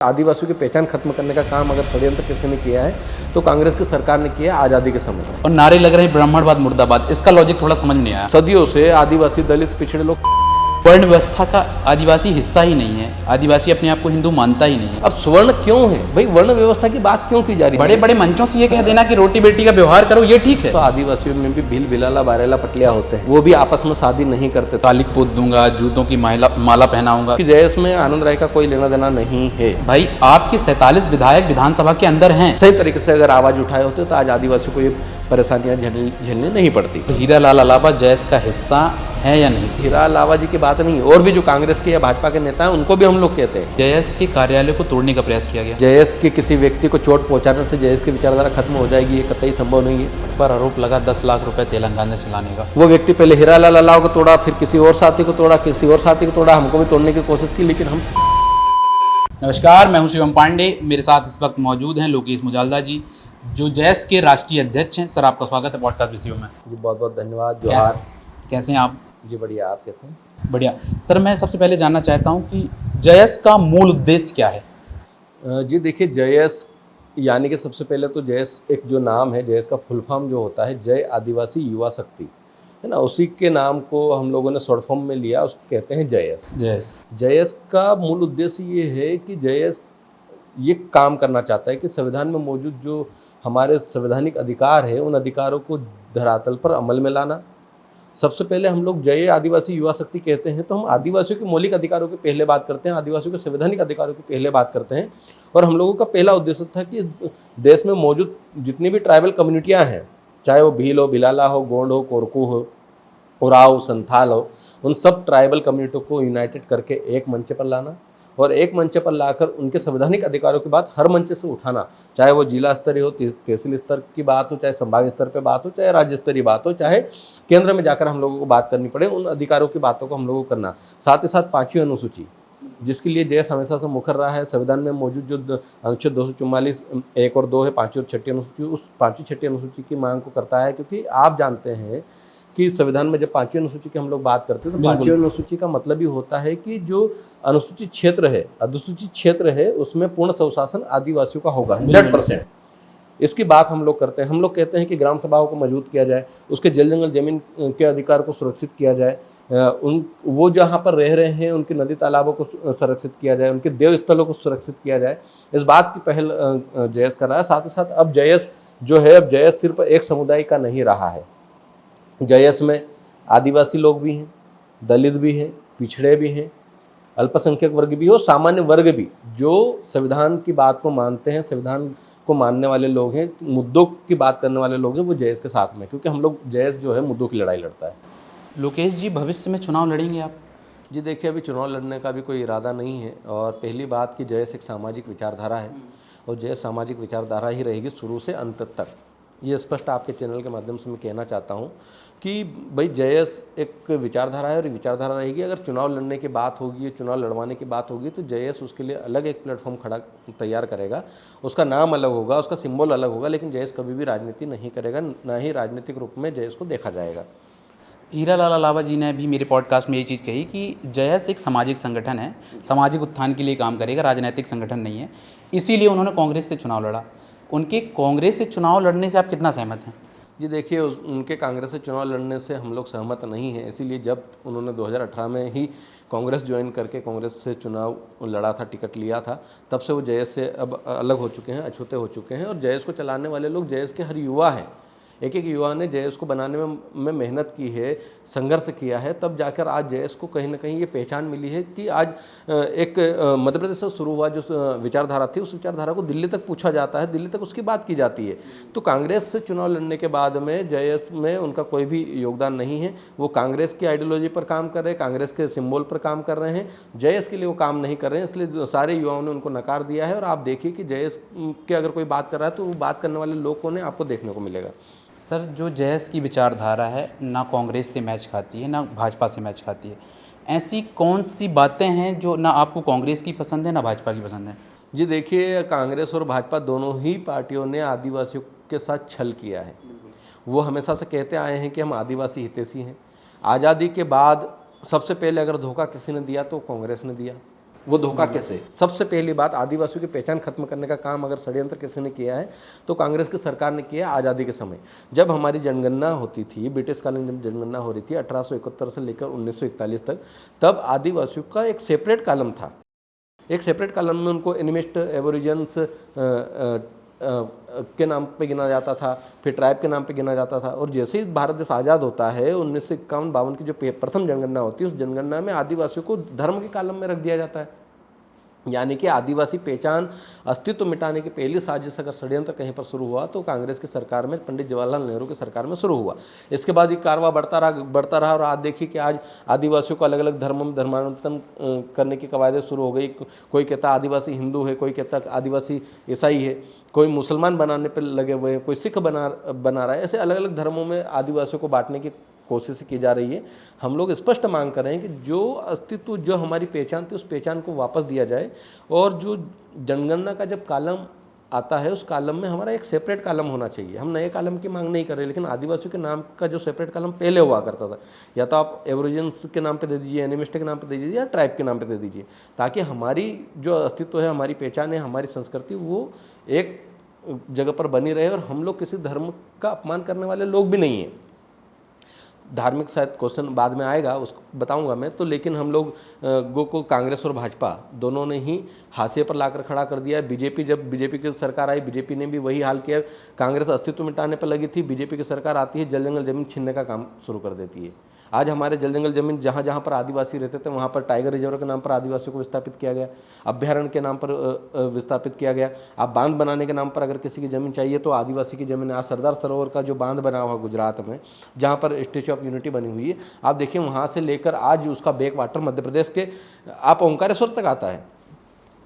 आदिवासियों की पहचान खत्म करने का काम अगर षड्यंत्र किसी ने किया है तो कांग्रेस की सरकार ने किया आज़ादी के समय। और नारे लग रहे हैं ब्राह्मणवाद मुर्दाबाद, इसका लॉजिक थोड़ा समझ नहीं आया। सदियों से आदिवासी दलित पिछड़े लोग वर्ण व्यवस्था का आदिवासी हिस्सा ही नहीं है, आदिवासी अपने आप को हिंदू मानता ही नहीं है। अब स्वर्ण क्यों है भाई, वर्ण व्यवस्था की बात क्यों की जा रही है? बड़े बड़े मंचों से ये कह देना कि रोटी बेटी का व्यवहार करो, ये ठीक है। तो आदिवासियों में भी भील भिलाला बारेला पटलिया होते हैं, वो भी आपस में शादी नहीं करते। कालिक पोत दूंगा, जूतों की माला पहनाऊंगा। कि जयस में आनंद राय का कोई लेना देना नहीं है। भाई आपके 47 विधायक विधानसभा के अंदर हैं। सही तरीके से अगर आवाज उठाए होते तो आज आदिवासियों को ये परेशानियां झेलनी नहीं पड़ती। हीरा लाल अलावा जयस का हिस्सा है या नहीं? हीरा लावा जी की बात नहीं, और भी जो कांग्रेस के या भाजपा के नेता हैं उनको भी हम लोग कहते हैं। जयस के कार्यालय को तोड़ने का प्रयास किया गया। जयस के किसी व्यक्ति को चोट पहुंचाने से जयस की विचारधारा खत्म हो जाएगी, ये कतई संभव नहीं है। पर आरोप लगा 10 लाख रुपए तेलंगाना से लाने का। वो व्यक्ति पहले हीरा लाल अलाव को तोड़ा, फिर किसी और साथी को तोड़ा, किसी और साथी को तोड़ा, हमको भी तोड़ने की कोशिश की, लेकिन हम। नमस्कार, मैं हूं शिवम पांडे। मेरे साथ इस वक्त मौजूद हैं लोकेश मुजालदा जी, जो जयस के राष्ट्रीय अध्यक्ष हैं। सर, आपका स्वागत है पॉडकास्ट विषयों में। जी बहुत बहुत धन्यवाद। जोहार। कैसे हैं आप? जी बढ़िया, आप कैसे हैं? बढ़िया। सर, मैं सबसे पहले जानना चाहता हूं कि जयस का मूल उद्देश्य क्या है? जी देखिए, जयस यानी कि सबसे पहले तो जयस एक जो नाम है, जयस का फुल फॉर्म जो होता है जय आदिवासी युवा शक्ति, है ना, उसी के नाम को हम लोगों ने शॉर्ट फॉर्म में लिया, उसको कहते हैं जयस। जयस का मूल उद्देश्य ये है कि जयस ये काम करना चाहता है कि संविधान में मौजूद जो हमारे संवैधानिक अधिकार है उन अधिकारों को धरातल पर अमल में लाना। सबसे पहले हम लोग जय आदिवासी युवा शक्ति कहते हैं तो हम आदिवासियों के मौलिक अधिकारों की पहले बात करते हैं, आदिवासियों के संवैधानिक अधिकारों की पहले बात करते हैं। और हम लोगों का पहला उद्देश्य था कि देश में मौजूद जितनी भी ट्राइबल कम्युनिटियाँ हैं, चाहे वो भील हो, भिलाला हो, गोंड हो, कोरकू हो, उराव, संथाल हो, उन सब ट्राइबल कम्युनिटियों को यूनाइटेड करके एक मंच पर लाना और एक मंच पर लाकर उनके संवैधानिक अधिकारों की बात हर मंच से उठाना, चाहे वो जिला स्तरीय हो, तहसील स्तर की बात हो, चाहे संभाग स्तर पे बात हो, चाहे राज्य स्तरीय बात हो, चाहे केंद्र में जाकर हम लोगों को बात करनी पड़े, उन अधिकारों की बातों को हम लोगों को करना। साथ ही साथ 5वीं अनुसूची, जिसके लिए जयस हमेशा से मुखर रहा है। संविधान में मौजूद जो अनुच्छेद 244 1 और 2 है, 5वीं और 6वीं अनुसूची, उस 5वीं 6वीं अनुसूची की मांग को करता है। क्योंकि आप जानते हैं कि संविधान में जब 5वीं अनुसूची की हम लोग बात करते हैं तो 5वीं अनुसूची का मतलब ही होता है कि जो अनुसूचित क्षेत्र है, अधिसूचित क्षेत्र है, उसमें पूर्ण स्वशासन आदिवासियों का होगा 100%। इसकी बात हम लोग करते हैं। हम लोग कहते हैं कि ग्राम सभाओं को मजबूत किया जाए, उसके जल जंगल जमीन के अधिकार को सुरक्षित किया जाए, वो जहाँ पर रह रहे हैं उनके नदी तालाबों को संरक्षित किया जाए, उनके देव स्थलों को सुरक्षित किया जाए। इस बात की पहल जयस कर रहा है। साथ ही साथ अब जयस जो है, अब जयस सिर्फ एक समुदाय का नहीं रहा है। जयस में आदिवासी लोग भी हैं, दलित भी हैं, पिछड़े भी हैं, अल्पसंख्यक वर्ग भी हो, सामान्य वर्ग भी, जो संविधान की बात को मानते हैं, संविधान को मानने वाले लोग हैं, मुद्दों की बात करने वाले लोग हैं, वो जयस के साथ में। क्योंकि हम लोग, जयस जो है मुद्दों की लड़ाई लड़ता है। लोकेश जी, भविष्य में चुनाव लड़ेंगे आप? जी देखिए, अभी चुनाव लड़ने का भी कोई इरादा नहीं है। और पहली बात कि जयस एक सामाजिक विचारधारा है और जयस सामाजिक विचारधारा ही रहेगी शुरू से अंत तक। ये स्पष्ट आपके चैनल के माध्यम से मैं कहना चाहता हूँ कि भाई जयस एक विचारधारा है और विचारधारा रहेगी। अगर चुनाव लड़ने की बात होगी, चुनाव लड़वाने की बात होगी, तो जयस उसके लिए अलग एक प्लेटफॉर्म तैयार करेगा। उसका नाम अलग होगा, उसका सिंबल अलग होगा, लेकिन जयस कभी भी राजनीति नहीं करेगा, ना ही राजनीतिक रूप में जयस को देखा जाएगा। हीरा लाल अलावा जी ने भी मेरे पॉडकास्ट में ये चीज़ कही कि जयस एक सामाजिक संगठन है, सामाजिक उत्थान के लिए काम करेगा, राजनीतिक संगठन नहीं है। इसीलिए उन्होंने कांग्रेस से चुनाव लड़ा। उनके कांग्रेस से चुनाव लड़ने से आप कितना सहमत हैं? जी देखिए, उनके कांग्रेस से चुनाव लड़ने से हम लोग सहमत नहीं हैं। इसीलिए जब उन्होंने 2018 में ही कांग्रेस ज्वाइन करके कांग्रेस से चुनाव लड़ा था, टिकट लिया था, तब से वो जयस से अब अलग हो चुके हैं, अछूते हो चुके हैं। और जयस को चलाने वाले लोग जयस के हर युवा हैं। एक एक युवा ने जयस को बनाने में मेहनत की है, संघर्ष किया है, तब जाकर आज जयस को कहीं ना कहीं ये पहचान मिली है कि आज एक मध्य प्रदेश से शुरू हुआ जो विचारधारा थी, उस विचारधारा को दिल्ली तक पूछा जाता है, दिल्ली तक उसकी बात की जाती है। तो कांग्रेस से चुनाव लड़ने के बाद में जयस में उनका कोई भी योगदान नहीं है। वो कांग्रेस की आइडियोलॉजी पर काम कर रहे हैं, कांग्रेस के सिम्बोल पर काम कर रहे हैं, जयस के लिए वो काम नहीं कर रहे हैं। इसलिए सारे युवाओं ने उनको नकार दिया है। और आप देखिए कि जयस के अगर कोई बात कर रहा है तो वो बात करने वाले लोग कौन है, आपको देखने को मिलेगा। सर, जो जयस की विचारधारा है ना कांग्रेस से मैच खाती है ना भाजपा से मैच खाती है, ऐसी कौन सी बातें हैं जो ना आपको कांग्रेस की पसंद है ना भाजपा की पसंद है? जी देखिए, कांग्रेस और भाजपा दोनों ही पार्टियों ने आदिवासियों के साथ छल किया है। वो हमेशा से कहते आए हैं कि हम आदिवासी हितैषी हैं। आज़ादी के बाद सबसे पहले अगर धोखा किसी ने दिया तो कांग्रेस ने दिया। वो धोखा कैसे? सबसे पहली बात, आदिवासियों की पहचान खत्म करने का काम अगर षड्यंत्र किसी ने किया है तो कांग्रेस की सरकार ने किया है। आज़ादी के समय जब हमारी जनगणना होती थी, ब्रिटिश कालीन जब जनगणना हो रही थी 1871 से लेकर 1941 तक, तब आदिवासियों का एक सेपरेट कॉलम था। एक सेपरेट कॉलम में उनको एनिमिस्ट, एबोरिजिन्स के नाम पे गिना जाता था, फिर ट्राइब के नाम पे गिना जाता था। और जैसे ही भारत देश आज़ाद होता है 1951-52 की जो प्रथम जनगणना होती है, उस जनगणना में आदिवासियों को धर्म के कॉलम में रख दिया जाता है। यानी कि आदिवासी पहचान अस्तित्व मिटाने की पहली साजिश अगर षड्यंत्र कहीं पर शुरू हुआ तो कांग्रेस की सरकार में, पंडित जवाहरलाल नेहरू की सरकार में शुरू हुआ। इसके बाद ये कारवां बढ़ता रहा और आज देखिए कि आज आदिवासियों को अलग अलग धर्मों में धर्मांतरण करने की कवायदें शुरू हो गई। कोई कहता आदिवासी हिंदू है, कोई कहता आदिवासी ईसाई है, कोई मुसलमान बनाने पर लगे हुए हैं, कोई सिख बना रहा है। ऐसे अलग अलग धर्मों में आदिवासियों को बांटने की कोशिश की जा रही है। हम लोग स्पष्ट मांग कर रहे हैं कि जो अस्तित्व, जो हमारी पहचान थी, उस पहचान को वापस दिया जाए। और जो जनगणना का जब कॉलम आता है उस कॉलम में हमारा एक सेपरेट कॉलम होना चाहिए। हम नए कॉलम की मांग नहीं कर रहे, लेकिन आदिवासियों के नाम का जो सेपरेट कॉलम पहले हुआ करता था, या तो आप एवरोजन्स के नाम पे दे दीजिए, एनिमिस्ट के नाम पे दे दीजिए, या ट्राइब के नाम पे दे दीजिए, ताकि हमारी जो अस्तित्व है, हमारी पहचान है, हमारी संस्कृति, वो एक जगह पर बनी रहे। और हम लोग किसी धर्म का अपमान करने वाले लोग भी नहीं हैं। धार्मिक शायद क्वेश्चन बाद में आएगा, उसको बताऊंगा मैं तो। लेकिन हम लोग को कांग्रेस और भाजपा दोनों ने ही हाशिए पर लाकर खड़ा कर दिया है। बीजेपी, जब बीजेपी की सरकार आई, बीजेपी ने भी वही हाल किया। कांग्रेस अस्तित्व मिटाने पर लगी थी, बीजेपी की सरकार आती है जल जंगल जमीन छीनने का काम शुरू कर देती है। आज हमारे जल जंगल जमीन जहाँ जहाँ पर आदिवासी रहते थे वहाँ पर टाइगर रिजर्व के नाम पर आदिवासियों को विस्थापित किया गया, अभ्यारण्य के नाम पर विस्थापित किया गया। आप बांध बनाने के नाम पर अगर किसी की ज़मीन चाहिए तो आदिवासी की ज़मीन। आज सरदार सरोवर का जो बांध बना हुआ गुजरात में, जहाँ पर स्टैच्यू ऑफ यूनिटी बनी हुई है, आप देखिए वहाँ से लेकर आज उसका बैक वाटर मध्य प्रदेश के आप ओंकारेश्वर तक आता है।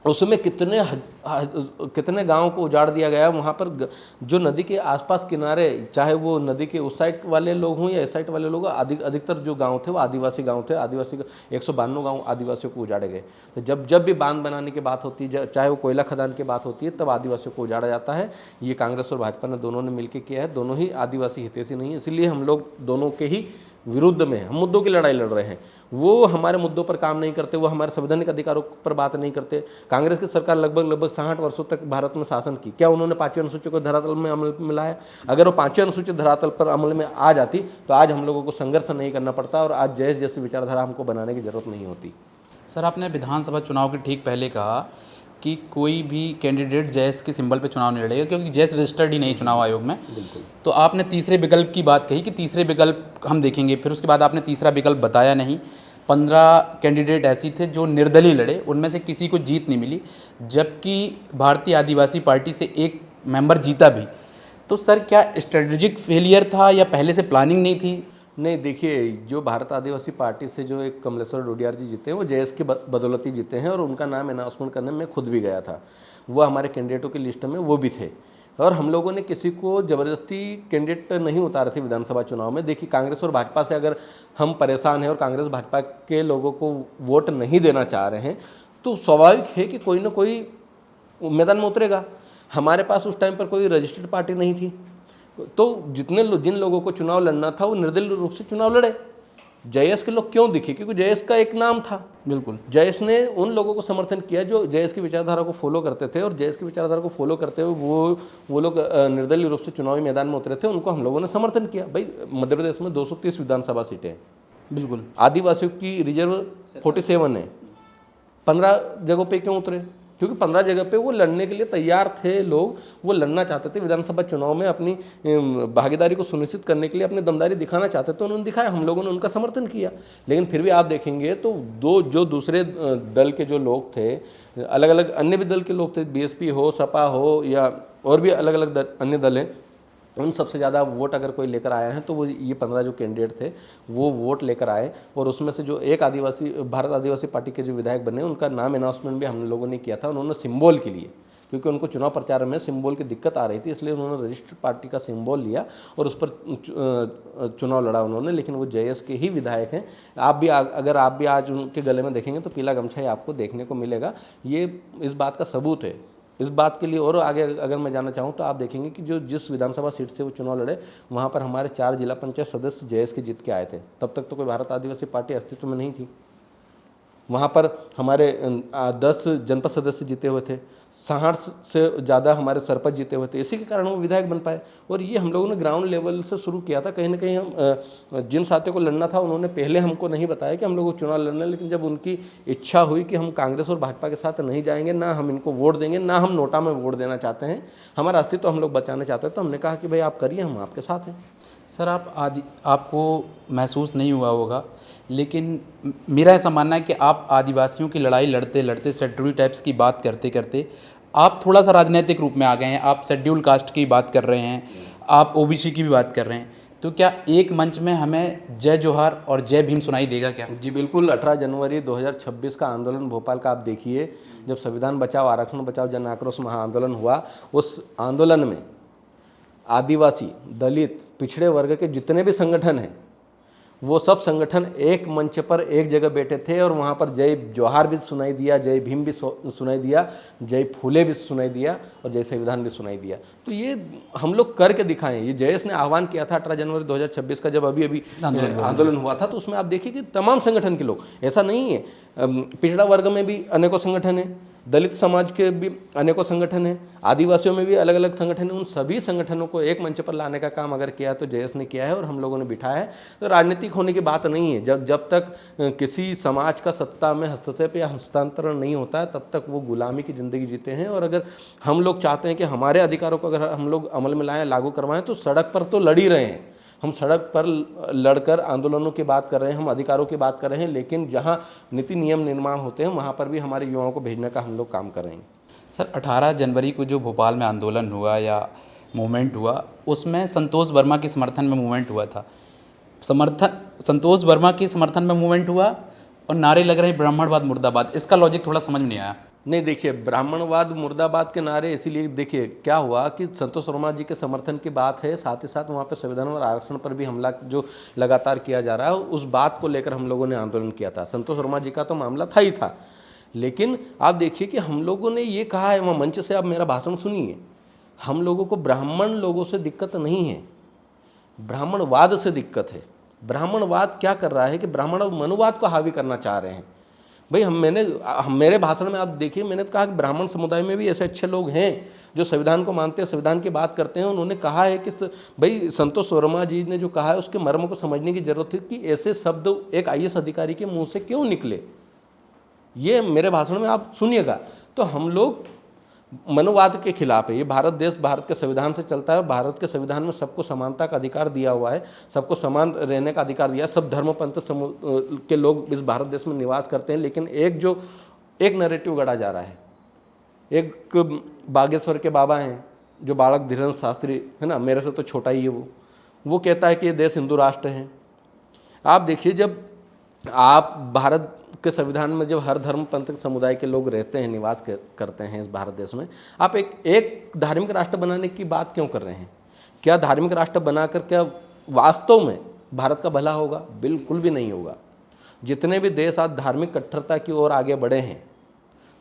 उसमें कितने गांवों को उजाड़ दिया गया। वहाँ पर जो नदी के आसपास किनारे, चाहे वो नदी के उस साइड वाले लोग हों या इस साइड वाले लोग, अधिकतर जो गांव थे वो आदिवासी गांव थे। आदिवासी 192 गांव आदिवासियों को उजाड़े गए। तो जब भी बांध बनाने की बात होती है, चाहे वो कोयला खदान की बात होती है, तब आदिवासियों को उजाड़ा जाता है। ये कांग्रेस और भाजपा ने दोनों ने मिलकर किया है। दोनों ही आदिवासी हितैषी नहीं है, इसलिए हम लोग दोनों के ही विरुद्ध में हैं। हम मुद्दों की लड़ाई लड़ रहे हैं, वो हमारे मुद्दों पर काम नहीं करते, वो हमारे संवैधानिक अधिकारों पर बात नहीं करते। कांग्रेस की सरकार लगभग 60 वर्षों तक भारत में शासन की। क्या उन्होंने 5वीं अनुसूची को धरातल में अमल में लाया? अगर वो 5वीं अनुसूची धरातल पर अमल में आ जाती तो आज हम लोगों को संघर्ष नहीं करना पड़ता और आज जैस जैसी विचारधारा हमको बनाने की जरूरत नहीं होती। सर, आपने विधानसभा चुनाव के ठीक पहले कहा कि कोई भी कैंडिडेट जैस के सिंबल पे चुनाव नहीं लड़ेगा, क्योंकि जैस रजिस्टर्ड ही नहीं चुनाव आयोग में। बिल्कुल। तो आपने तीसरे विकल्प की बात कही कि तीसरे विकल्प हम देखेंगे, फिर उसके बाद आपने तीसरा विकल्प बताया नहीं। 15 कैंडिडेट ऐसी थे जो निर्दलीय लड़े, उनमें से किसी को जीत नहीं मिली, जबकि भारतीय आदिवासी पार्टी से एक मेंबर जीता भी। तो सर, क्या स्ट्रेटेजिक फेलियर था या पहले से प्लानिंग नहीं थी? नहीं, देखिए, जो भारत आदिवासी पार्टी से जो एक कमलेश्वर डोडियार जी जीते हैं, वो जेएस की बदौलत ही जीते हैं। और उनका नाम अनाउंसमेंट करने में खुद भी गया था, वो हमारे कैंडिडेटों की लिस्ट में वो भी थे। और हम लोगों ने किसी को ज़बरदस्ती कैंडिडेट नहीं उतारे थे विधानसभा चुनाव में। देखिए, कांग्रेस और भाजपा से अगर हम परेशान हैं और कांग्रेस भाजपा के लोगों को वोट नहीं देना चाह रहे हैं तो स्वाभाविक है कि कोई ना कोई मैदान में उतरेगा। हमारे पास उस टाइम पर कोई रजिस्टर्ड पार्टी नहीं थी, तो जिन लोगों को चुनाव लड़ना था वो निर्दलीय रूप से चुनाव लड़े। जयेश के लोग क्यों दिखे? क्योंकि जयेश का एक नाम था। बिल्कुल, जयेश ने उन लोगों को समर्थन किया जो जयेश की विचारधारा को फॉलो करते थे, और जयेश की विचारधारा को फॉलो करते हुए वो लोग निर्दलीय रूप से चुनावी मैदान में उतरे थे, उनको हम लोगों ने समर्थन किया। भाई, मध्य प्रदेश में 230 विधानसभा सीटें हैं। बिल्कुल। आदिवासियों की रिजर्व 47 है। 15 जगहों पे क्यों उतरे? क्योंकि 15 जगह पे वो लड़ने के लिए तैयार थे लोग, वो लड़ना चाहते थे विधानसभा चुनाव में, अपनी भागीदारी को सुनिश्चित करने के लिए अपनी दमदारी दिखाना चाहते थे। उन्होंने दिखाया, हम लोगों ने उनका समर्थन किया। लेकिन फिर भी आप देखेंगे तो जो दूसरे दल के जो लोग थे, अलग अलग अन्य भी दल के लोग थे, बीएसपी हो, सपा हो, या और भी अलग अलग अन्य दल हैं, उन सबसे ज़्यादा वोट अगर कोई लेकर आया है तो वो ये 15 जो कैंडिडेट थे वो वोट लेकर आए। और उसमें से जो एक आदिवासी, भारत आदिवासी पार्टी के जो विधायक बने, उनका नाम अनाउंसमेंट भी हम लोगों ने किया था। उन्होंने सिंबल के लिए, क्योंकि उनको चुनाव प्रचार में सिंबल की दिक्कत आ रही थी, इसलिए उन्होंने रजिस्टर्ड पार्टी का सिंबल लिया और उस पर चुनाव लड़ा उन्होंने। लेकिन वो जेएस के ही विधायक हैं। अगर आप भी आज उनके गले में देखेंगे तो पीला गमछा ही आपको देखने को मिलेगा। ये इस बात का सबूत है। इस बात के लिए और आगे अगर मैं जाना चाहूँ तो आप देखेंगे कि जिस विधानसभा सीट से वो चुनाव लड़े, वहाँ पर हमारे 4 जिला पंचायत सदस्य जेएस के जीत के आए थे। तब तक तो कोई भारत आदिवासी पार्टी अस्तित्व में नहीं थी। वहाँ पर हमारे 10 जनपद सदस्य जीते हुए थे, 60 से ज़्यादा हमारे सरपंच जीते हुए थे, इसी के कारण वो विधायक बन पाए। और ये हम लोगों ने ग्राउंड लेवल से शुरू किया था। कहीं ना कहीं हम जिन साथियों को लड़ना था उन्होंने पहले हमको नहीं बताया कि हम लोगों को चुनाव लड़ना है, लेकिन जब उनकी इच्छा हुई कि हम कांग्रेस और भाजपा के साथ नहीं जाएंगे, ना हम इनको वोट देंगे, ना हम नोटा में वोट देना चाहते हैं, हमारा अस्तित्व हम लोग बचाना चाहते हैं, तो हमने कहा कि भाई आप करिए, हम आपके साथ हैं। सर आपको महसूस नहीं हुआ होगा, लेकिन मेरा ऐसा मानना है कि आप आदिवासियों की लड़ाई लड़ते लड़ते, शेड्यूल टाइप्स की बात करते करते आप थोड़ा सा राजनीतिक रूप में आ गए हैं। आप शेड्यूल कास्ट की बात कर रहे हैं, आप ओबीसी की भी बात कर रहे हैं, तो क्या एक मंच में हमें जय जोहार और जय भीम सुनाई देगा क्या? जी बिल्कुल। 18 जनवरी 2026 का आंदोलन भोपाल का आप देखिए, जब संविधान बचाओ आरक्षण बचाओ जन आक्रोश महाआंदोलन हुआ, उस आंदोलन में आदिवासी, दलित, पिछड़े वर्ग के जितने भी संगठन हैं, वो सब संगठन एक मंच पर एक जगह बैठे थे और वहाँ पर जय जोहार भी सुनाई दिया, जय भीम भी सुनाई दिया, जय फूले भी सुनाई दिया और जय संविधान भी सुनाई दिया। तो ये हम लोग करके दिखाएं। ये जयेश ने आह्वान किया था 18 जनवरी 2026 का, जब अभी आंदोलन हुआ था, तो उसमें आप देखिए कि तमाम संगठन के लोग, ऐसा नहीं है, पिछड़ा वर्ग में भी अनेकों संगठन हैं, दलित समाज के भी अनेकों संगठन हैं, आदिवासियों में भी अलग अलग संगठन हैं। उन सभी संगठनों को एक मंच पर लाने का काम अगर किया है तो जयेश ने किया है और हम लोगों ने बिठाया है। तो राजनीतिक होने की बात नहीं है। जब तक किसी समाज का सत्ता में हस्तक्षेप या हस्तांतरण नहीं होता है, तब तक वो गुलामी की ज़िंदगी जीते हैं। और अगर हम लोग चाहते हैं कि हमारे अधिकारों को अगर हम लोग अमल में लाएँ, लागू करवाएं, तो सड़क पर तो लड़ ही रहे हैं। हम सड़क पर लड़कर आंदोलनों की बात कर रहे हैं, हम अधिकारों की बात कर रहे हैं, लेकिन जहां नीति नियम निर्माण होते हैं वहां पर भी हमारे युवाओं को भेजने का हम लोग काम कर रहे हैं। सर 18 जनवरी को जो भोपाल में आंदोलन हुआ या मूवमेंट हुआ, उसमें संतोष वर्मा के समर्थन में मूवमेंट हुआ था। संतोष वर्मा के समर्थन में मूवमेंट हुआ और नारे लग रहे ब्राह्मणवाद मुर्दाबाद। इसका लॉजिक थोड़ा समझ में नहीं आया। नहीं, देखिए, ब्राह्मणवाद मुर्दाबाद के नारे इसीलिए, देखिए क्या हुआ कि संतोष वर्मा जी के समर्थन की बात है, साथ ही साथ वहाँ पे संविधान और आरक्षण पर भी हमला जो लगातार किया जा रहा है, उस बात को लेकर हम लोगों ने आंदोलन किया था। संतोष वर्मा जी का तो मामला था ही था, लेकिन आप देखिए कि हम लोगों ने ये कहा है वहाँ मंच से, आप मेरा भाषण सुनिए, हम लोगों को ब्राह्मण लोगों से दिक्कत नहीं है, ब्राह्मणवाद से दिक्कत है। ब्राह्मणवाद क्या कर रहा है कि ब्राह्मण और मनुवाद को हावी करना चाह रहे हैं। भाई मेरे भाषण में आप देखिए, मैंने तो कहा कि ब्राह्मण समुदाय में भी ऐसे अच्छे लोग हैं जो संविधान को मानते हैं, संविधान की बात करते हैं। उन्होंने कहा है कि भाई संतोष वर्मा जी ने जो कहा है उसके मर्म को समझने की जरूरत है कि ऐसे शब्द एक IAS अधिकारी के मुंह से क्यों निकले। ये मेरे भाषण में आप सुनिएगा। तो हम लोग मनुवाद के खिलाफ है। ये भारत देश भारत के संविधान से चलता है। भारत के संविधान में सबको समानता का अधिकार दिया हुआ है, सबको समान रहने का अधिकार दिया है। सब धर्म पंथ के लोग इस भारत देश में निवास करते हैं, लेकिन एक नैरेटिव गढ़ा जा रहा है। एक बागेश्वर के बाबा हैं जो बालक धीरेन्द्र शास्त्री है ना, मेरे से तो छोटा ही है, वो कहता है कि ये देश हिंदू राष्ट्र है। आप देखिए, जब आप भारत के संविधान में जब हर धर्म पंथ समुदाय के लोग रहते हैं, निवास करते हैं इस भारत देश में, आप एक धार्मिक राष्ट्र बनाने की बात क्यों कर रहे हैं? क्या धार्मिक राष्ट्र बनाकर क्या वास्तव में भारत का भला होगा? बिल्कुल भी नहीं होगा। जितने भी देश आज धार्मिक कट्टरता की ओर आगे बढ़े हैं,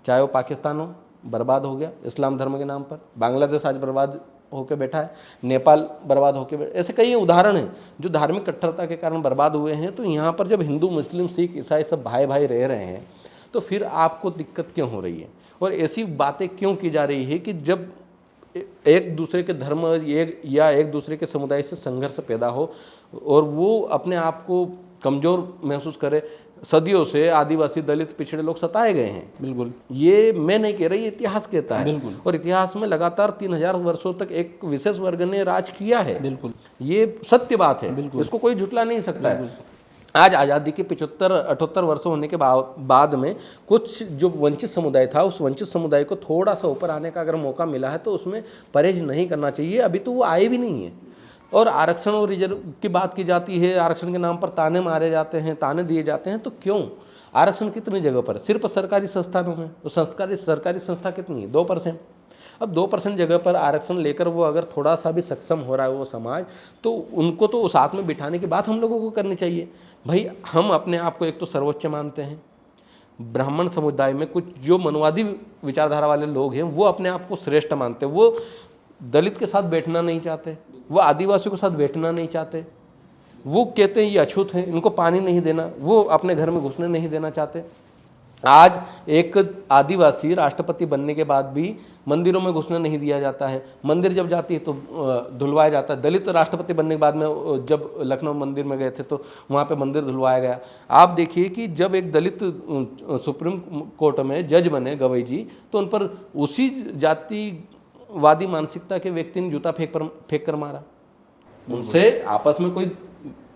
चाहे वो पाकिस्तान हो, बर्बाद हो गया इस्लाम धर्म के नाम पर, बांग्लादेश आज बर्बाद होकर बैठा है, नेपाल बर्बाद होकर बैठा, ऐसे कई उदाहरण हैं जो धार्मिक कट्टरता के कारण बर्बाद हुए हैं। तो यहाँ पर जब हिंदू मुस्लिम सिख ईसाई सब भाई भाई रह रहे हैं, तो फिर आपको दिक्कत क्यों हो रही है? और ऐसी बातें क्यों की जा रही है कि जब एक दूसरे के धर्म या एक दूसरे के समुदाय से संघर्ष पैदा हो और वो अपने आप को कमज़ोर महसूस करे। सदियों से आदिवासी, दलित, पिछड़े लोग सताए गए हैं। बिल्कुल, ये मैं नहीं कह रही, इतिहास कहता है। बिल्कुल। और इतिहास में लगातार 3000 वर्षों तक एक विशेष वर्ग ने राज किया है। बिल्कुल, ये सत्य बात है, बिल्कुल। इसको कोई झुटला नहीं सकता है। आज आज़ादी के 75-78 वर्षों होने के बाद में कुछ जो वंचित समुदाय था, उस वंचित समुदाय को थोड़ा सा ऊपर आने का अगर मौका मिला है तो उसमें परहेज नहीं करना चाहिए। अभी तो वो आए भी नहीं है। और आरक्षण और रिजर्व की बात की जाती है, आरक्षण के नाम पर ताने मारे जाते हैं, ताने दिए जाते हैं। तो क्यों? आरक्षण कितनी जगह पर? सिर्फ सरकारी संस्थानों में। तो सरकारी संस्था कितनी है? 2%। अब 2% जगह पर आरक्षण लेकर वो अगर थोड़ा सा भी सक्षम हो रहा है वो समाज, तो उनको तो साथ में बिठाने की बात हम लोगों को करनी चाहिए। भाई हम अपने आप को एक तो सर्वोच्च मानते हैं। ब्राह्मण समुदाय में कुछ जो मनुवादी विचारधारा वाले लोग हैं वो अपने आप को श्रेष्ठ मानते हैं। वो दलित के साथ बैठना नहीं चाहते, वो आदिवासियों के साथ बैठना नहीं चाहते। वो कहते हैं ये अछूत हैं, इनको पानी नहीं देना, वो अपने घर में घुसने नहीं देना चाहते। आज एक आदिवासी राष्ट्रपति बनने के बाद भी मंदिरों में घुसने नहीं दिया जाता है, मंदिर जब जाती है तो धुलवाया जाता है। दलित राष्ट्रपति बनने के बाद में जब लखनऊ मंदिर में गए थे तो वहाँ पे मंदिर धुलवाया गया। आप देखिए कि जब एक दलित सुप्रीम कोर्ट में जज बने गवई जी, तो उन पर उसी जातिवादी मानसिकता के व्यक्ति ने जूता फेंक कर मारा। उनसे आपस में कोई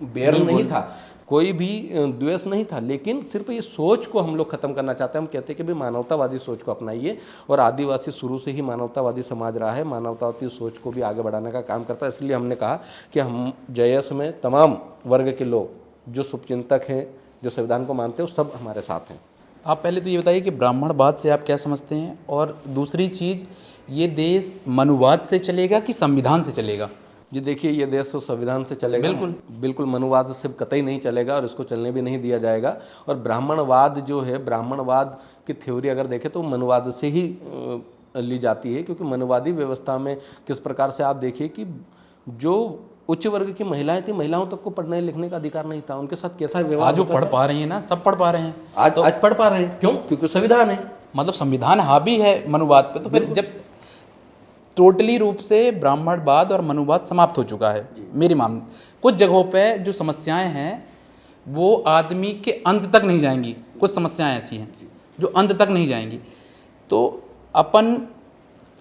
बैर नहीं था, कोई भी द्वेष नहीं था, लेकिन सिर्फ ये सोच को हम लोग खत्म करना चाहते हैं। हम कहते हैं कि भाई मानवतावादी सोच को अपनाइए, और आदिवासी शुरू से ही मानवतावादी समाज रहा है, मानवतावादी सोच को भी आगे बढ़ाने का काम करता है। इसलिए हमने कहा कि हम JS में तमाम वर्ग के लोग जो शुभचिंतक हैं, जो संविधान को मानते हैं, वो सब हमारे साथ हैं। आप पहले तो ये बताइए कि ब्राह्मणवाद से आप क्या समझते हैं, और दूसरी चीज़, ये देश मनुवाद से चलेगा कि संविधान से चलेगा? जी देखिए, ये देश तो संविधान से चलेगा, बिल्कुल मनुवाद से कतई नहीं चलेगा, और इसको चलने भी नहीं दिया जाएगा। और ब्राह्मणवाद जो है, ब्राह्मणवाद की थ्योरी अगर देखें तो मनुवाद से ही ली जाती है, क्योंकि मनुवादी व्यवस्था में किस प्रकार से आप देखिए कि जो उच्च वर्ग की महिलाएं थी, महिलाओं तक को पढ़ने लिखने का अधिकार नहीं था, उनके साथ कैसा व्यवहार। आज वो पढ़ पा रही है ना, सब पढ़ पा रहे हैं आज पढ़ पा रहे हैं। क्यों? क्योंकि संविधान है, मतलब संविधान हावी है मनुवाद पे। तो फिर जब टोटली रूप से ब्राह्मणवाद और मनुवाद समाप्त हो चुका है, मेरी मान कुछ जगहों पे जो समस्याएं हैं वो आदमी के अंत तक नहीं जाएंगी। कुछ समस्याएं ऐसी हैं जो अंत तक नहीं जाएंगी। तो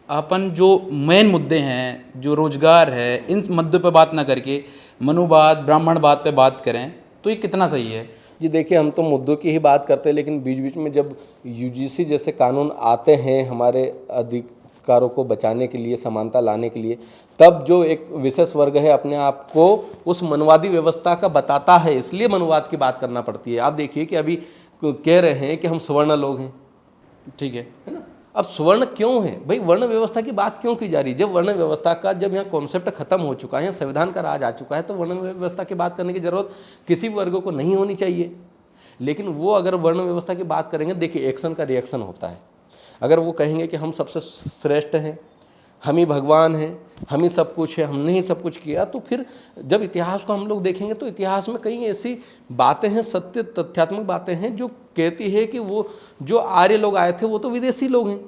अपन जो मेन मुद्दे हैं, जो रोजगार है, इन मुद्दों पे बात ना करके मनुवाद ब्राह्मणवाद पे बात करें, तो ये कितना सही है? जी देखिए, हम तो मुद्दों की ही बात करते हैं, लेकिन बीच बीच में जब UGC जैसे कानून आते हैं हमारे अधिकारों को बचाने के लिए, समानता लाने के लिए, तब जो एक विशेष वर्ग है अपने आप को उस मनुवादी व्यवस्था का बताता है, इसलिए मनुवाद की बात करना पड़ती है। आप देखिए कि अभी कह रहे हैं कि हम सवर्ण लोग हैं, ठीक है ना? अब स्वर्ण क्यों है भाई? वर्ण व्यवस्था की बात क्यों की जा रही है? जब वर्ण व्यवस्था का, जब यहाँ कॉन्सेप्ट खत्म हो चुका है, संविधान का राज आ चुका है, तो वर्ण व्यवस्था की बात करने की जरूरत किसी वर्ग को नहीं होनी चाहिए। लेकिन वो अगर वर्ण व्यवस्था की बात करेंगे, देखिए एक्शन का रिएक्शन होता है। अगर वो कहेंगे कि हम सबसे श्रेष्ठ हैं, हम ही भगवान हैं, हम ही सब कुछ है, हमने ही सब कुछ किया, तो फिर जब इतिहास को हम लोग देखेंगे तो इतिहास में कई ऐसी बातें हैं, सत्य तथ्यात्मक बातें हैं जो कहती है कि वो जो आर्य लोग आए थे वो तो विदेशी लोग हैं।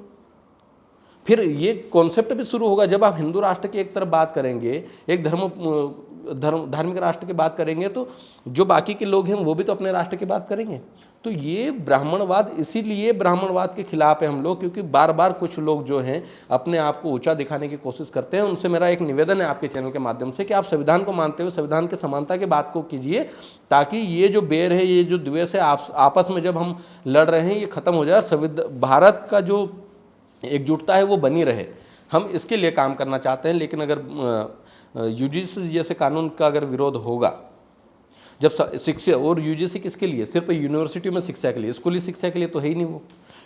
फिर ये कॉन्सेप्ट भी शुरू होगा जब आप हिंदू राष्ट्र की एक तरफ बात करेंगे, एक धार्मिक राष्ट्र की बात करेंगे, तो जो बाकी के लोग हैं वो भी तो अपने राष्ट्र की बात करेंगे। तो ये ब्राह्मणवाद, इसीलिए ब्राह्मणवाद के खिलाफ है हम लोग, क्योंकि बार बार कुछ लोग जो हैं अपने आप को ऊंचा दिखाने की कोशिश करते हैं। उनसे मेरा एक निवेदन है आपके चैनल के माध्यम से कि आप संविधान को मानते हुए संविधान की समानता की बात को कीजिए, ताकि ये जो बैर है, ये जो द्वेष है आपस में जब हम लड़ रहे हैं, ये खत्म हो जाए। भारत का जो एकजुटता है वो बनी रहे, हम इसके लिए काम करना चाहते हैं। लेकिन अगर UGC जैसे कानून का अगर विरोध होगा, जब शिक्षा, और UGC किसके लिए? सिर्फ यूनिवर्सिटी में शिक्षा के लिए, स्कूली शिक्षा के लिए तो है ही नहीं। वो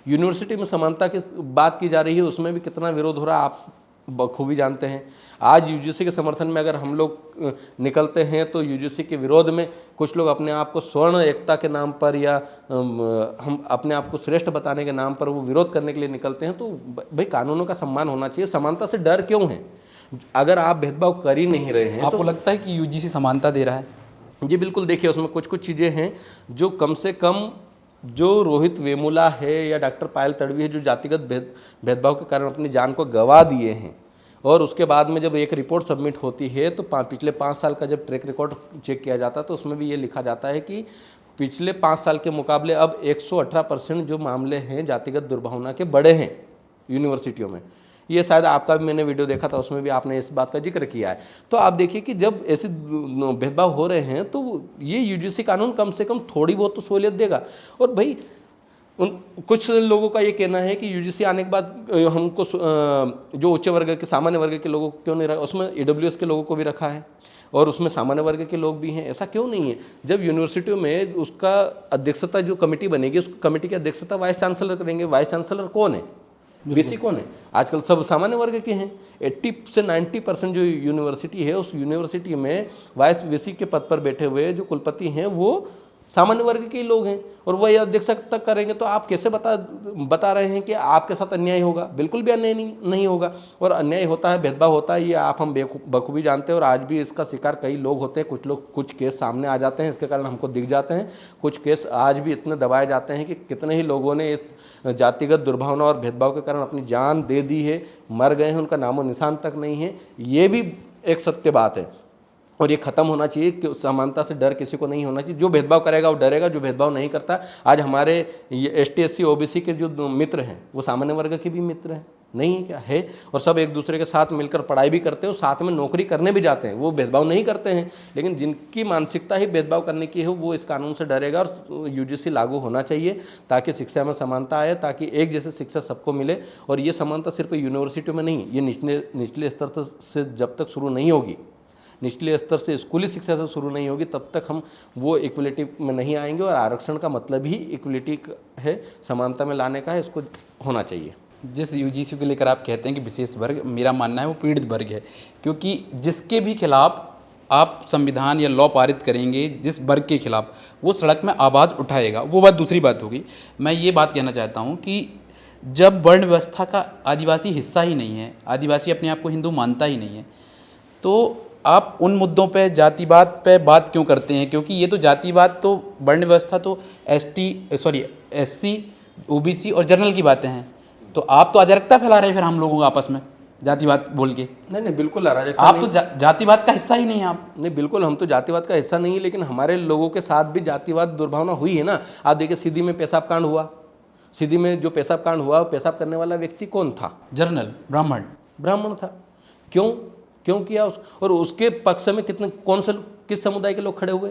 यूनिवर्सिटी में समानता की बात की जा रही है, उसमें भी कितना विरोध हो रहा है आप बखूबी जानते हैं। आज UGC के समर्थन में अगर हम लोग निकलते हैं तो UGC के विरोध में कुछ लोग अपने आप को स्वर्ण एकता के नाम पर या हम अपने आप को श्रेष्ठ बताने के नाम पर वो विरोध करने के लिए निकलते हैं। तो भाई कानूनों का सम्मान होना चाहिए, समानता से डर क्यों है? अगर आप भेदभाव कर ही नहीं रहे हैं, आपको तो लगता है कि UGC समानता दे रहा है? जी बिल्कुल, देखिए उसमें कुछ कुछ चीज़ें हैं जो कम से कम जो रोहित वेमुला है या डॉक्टर पायल तड़वी है, जो जातिगत भेदभाव के कारण अपनी जान को गंवा दिए हैं, और उसके बाद में जब एक रिपोर्ट सबमिट होती है तो पिछले 5 साल का जब ट्रैक रिकॉर्ड चेक किया जाता है तो उसमें भी ये लिखा जाता है कि पिछले 5 साल के मुकाबले अब 118% जो मामले हैं जातिगत दुर्भावना के बढ़े हैं यूनिवर्सिटियों में। ये शायद आपका भी मैंने वीडियो देखा था, उसमें भी आपने इस बात का जिक्र किया है। तो आप देखिए कि जब ऐसे भेदभाव हो रहे हैं तो ये UGC कानून कम से कम थोड़ी बहुत तो सहूलियत देगा। और भाई कुछ लोगों का ये कहना है कि UGC आने के बाद हमको जो उच्च वर्ग के, सामान्य वर्ग के लोगों को क्यों नहीं रखा, उसमें AWS के लोगों को भी रखा है और उसमें सामान्य वर्ग के लोग भी हैं। ऐसा क्यों नहीं है? जब यूनिवर्सिटियों में उसका अध्यक्षता, जो कमेटी बनेगी, उस कमेटी की अध्यक्षता वाइस चांसलर करेंगे। वाइस चांसलर कौन है? VC कौन है? आजकल सब सामान्य वर्ग के हैं। 80 से 90% जो यूनिवर्सिटी है, उस यूनिवर्सिटी में वाइस VC के पद पर बैठे हुए जो कुलपति हैं वो सामान्य वर्ग के ही लोग हैं, और वही अध्यक्ष तक करेंगे तो आप कैसे बता रहे हैं कि आपके साथ अन्याय होगा? बिल्कुल भी अन्याय नहीं होगा। और अन्याय होता है, भेदभाव होता है, ये हम बखूबी जानते हैं, और आज भी इसका शिकार कई लोग होते हैं। कुछ केस सामने आ जाते हैं, इसके कारण हमको दिख जाते हैं। कुछ केस आज भी इतने दबाए जाते हैं कि कितने ही लोगों ने इस जातिगत दुर्भावना और भेदभाव के कारण अपनी जान दे दी है, मर गए हैं, उनका नामो निशान तक नहीं है। ये भी एक सत्य बात है, और ये खत्म होना चाहिए कि समानता से डर किसी को नहीं होना चाहिए। जो भेदभाव करेगा वो डरेगा, जो भेदभाव नहीं करता। आज हमारे ये ST SC OBC के जो मित्र हैं वो सामान्य वर्ग के भी मित्र हैं, नहीं है क्या है? और सब एक दूसरे के साथ मिलकर पढ़ाई भी करते हैं और साथ में नौकरी करने भी जाते हैं, वो भेदभाव नहीं करते हैं। लेकिन जिनकी मानसिकता ही भेदभाव करने की है वो इस कानून से डरेगा। और UGC लागू होना चाहिए ताकि शिक्षा में समानता आए, ताकि एक जैसे शिक्षा सबको मिले। और ये समानता सिर्फ यूनिवर्सिटियों में नहीं, ये निचले स्तर से जब तक शुरू नहीं होगी, निचले स्तर से स्कूली शिक्षा से शुरू नहीं होगी, तब तक हम वो इक्वलिटी में नहीं आएंगे। और आरक्षण का मतलब ही इक्वलिटी है, समानता में लाने का है, इसको होना चाहिए। जिस UGC को लेकर आप कहते हैं कि विशेष वर्ग, मेरा मानना है वो पीड़ित वर्ग है, क्योंकि जिसके भी खिलाफ आप संविधान या लॉ पारित करेंगे, जिस वर्ग के खिलाफ, वो सड़क में आवाज़ उठाएगा। वो बात दूसरी बात होगी। मैं ये बात कहना चाहता हूँ कि जब वर्ण व्यवस्था का आदिवासी हिस्सा ही नहीं है, आदिवासी अपने आप को हिंदू मानता ही नहीं है, तो आप उन मुद्दों पे, जातिवाद पे बात क्यों करते हैं? क्योंकि ये तो जातिवाद, तो वर्ण व्यवस्था तो SC OBC और जनरल की बातें हैं। तो आप तो अराजकता फैला रहे हैं फिर हम लोगों को आपस में जातिवाद बोल के। नहीं, बिल्कुल अराजकता आप तो जातिवाद का हिस्सा ही नहीं है आप। नहीं, बिल्कुल हम तो जातिवाद का हिस्सा नहीं है, लेकिन हमारे लोगों के साथ भी जातिवाद दुर्भावना हुई है ना। आप देखिए, सीधी में पेशाब कांड हुआ, सीधी में जो पेशाब कांड हुआ, पेशाब करने वाला व्यक्ति कौन था? जनरल ब्राह्मण था। क्यों किया और उसके पक्ष में किस समुदाय के लोग खड़े हुए?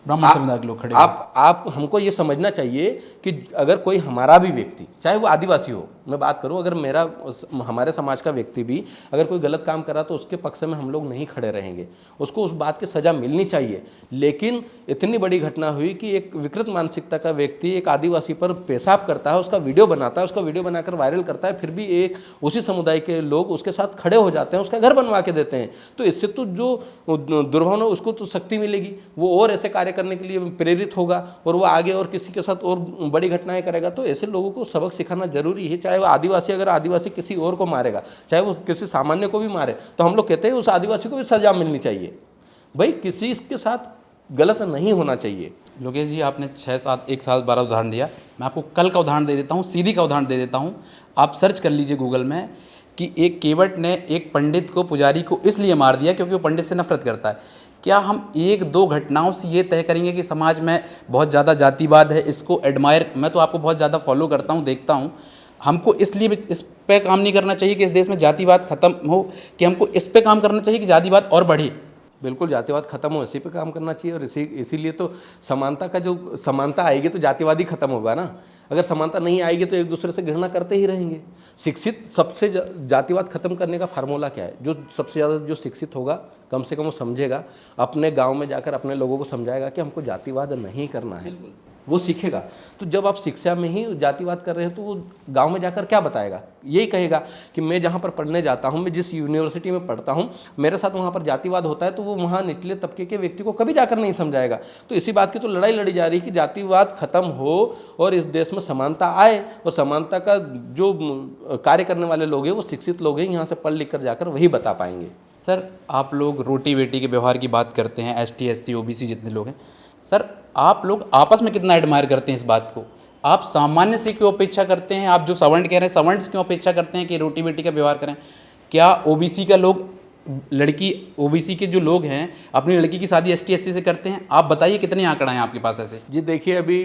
ब्राह्मण समुदाय के लोग खड़े। आप हमको ये समझना चाहिए कि अगर कोई हमारा भी व्यक्ति, चाहे वो आदिवासी हो, मैं बात करूं, अगर हमारे समाज का व्यक्ति भी अगर कोई गलत काम करा तो उसके पक्ष में हम लोग नहीं खड़े रहेंगे, उसको उस बात की सज़ा मिलनी चाहिए। लेकिन इतनी बड़ी घटना हुई कि एक विकृत मानसिकता का व्यक्ति एक आदिवासी पर पेशाब करता है, उसका वीडियो बनाता है, उसका वीडियो बनाकर वायरल करता है, फिर भी एक उसी समुदाय के लोग उसके साथ खड़े हो जाते हैं, उसका घर बनवा के देते हैं। तो इससे तो जो दुर्भावना, उसको तो शक्ति मिलेगी, वो और ऐसे कार्य करने के लिए प्रेरित होगा, और वो आगे और किसी के साथ और बड़ी घटनाएं करेगा। तो ऐसे लोगों को सबक सिखाना जरूरी है। चाहे वो आदिवासी, अगर आदिवासी किसी और को मारेगा, चाहे वो किसी सामान्य को भी मारे, तो हम लोग कहते हैं उस आदिवासी को भी सजा मिलनी चाहिए। भाई, किसी के साथ गलत नहीं होना चाहिए। लोकेश जी, आपने 6-7 1 साल 12 उदाहरण दिया। मैं आपको कल का उदाहरण दे देता हूँ, सीधी का उदाहरण दे देता हूँ। आप सर्च कर लीजिए गूगल में कि एक केवट ने एक पंडित को, पुजारी को इसलिए मार दिया क्योंकि वो पंडित से नफरत करता है। क्या हम 1-2 घटनाओं से ये तय करेंगे कि समाज में बहुत ज़्यादा जातिवाद है, इसको एडमायर, मैं तो आपको बहुत ज़्यादा फॉलो करता हूँ, देखता हूँ, हमको इसलिए भी इस पे काम नहीं करना चाहिए कि इस देश में जातिवाद खत्म हो, कि हमको इस पे काम करना चाहिए कि जातिवाद और बढ़े? बिल्कुल, जातिवाद खत्म हो, इसी पे काम करना चाहिए। और इसीलिए तो समानता आएगी तो जातिवाद ही खत्म होगा ना। अगर समानता नहीं आएगी तो एक दूसरे से घृणा करते ही रहेंगे। शिक्षित सबसे जातिवाद खत्म करने का फार्मूला क्या है? जो सबसे ज़्यादा जो शिक्षित होगा, कम से कम वो समझेगा, अपने गांव में जाकर अपने लोगों को समझाएगा कि हमको जातिवाद नहीं करना है, वो सीखेगा। तो जब आप शिक्षा में ही जातिवाद कर रहे हैं तो वो गांव में जाकर क्या बताएगा? यही कहेगा कि मैं जहाँ पर पढ़ने जाता हूँ, मैं जिस यूनिवर्सिटी में पढ़ता हूँ, मेरे साथ वहाँ पर जातिवाद होता है। तो वो वहाँ निचले तबके के व्यक्ति को कभी जाकर नहीं समझाएगा। तो इसी बात की तो लड़ाई लड़ी जा रही है कि जातिवाद खत्म हो और इस देश में समानता आए। और समानता का जो कार्य करने वाले लोग हैं वो शिक्षित लोग हैं, यहाँ से पढ़ लिख कर जाकर वही बता पाएंगे। सर, आप लोग रोटी बेटी के व्यवहार की बात करते हैं, ST SC OBC जितने लोग हैं, सर आप लोग आपस में कितना एडमायर करते हैं इस बात को? आप सामान्य से क्यों अपेक्षा करते हैं? आप जो सवर्ण कह रहे हैं, सवर्ण से क्यों अपेक्षा करते हैं कि रोटी बेटी का व्यवहार करें? क्या OBC का लोग, लड़की OBC के जो लोग हैं अपनी लड़की की शादी ST SC से करते हैं? आप बताइए कितने आंकड़ा हैं आपके पास ऐसे? जी देखिए, अभी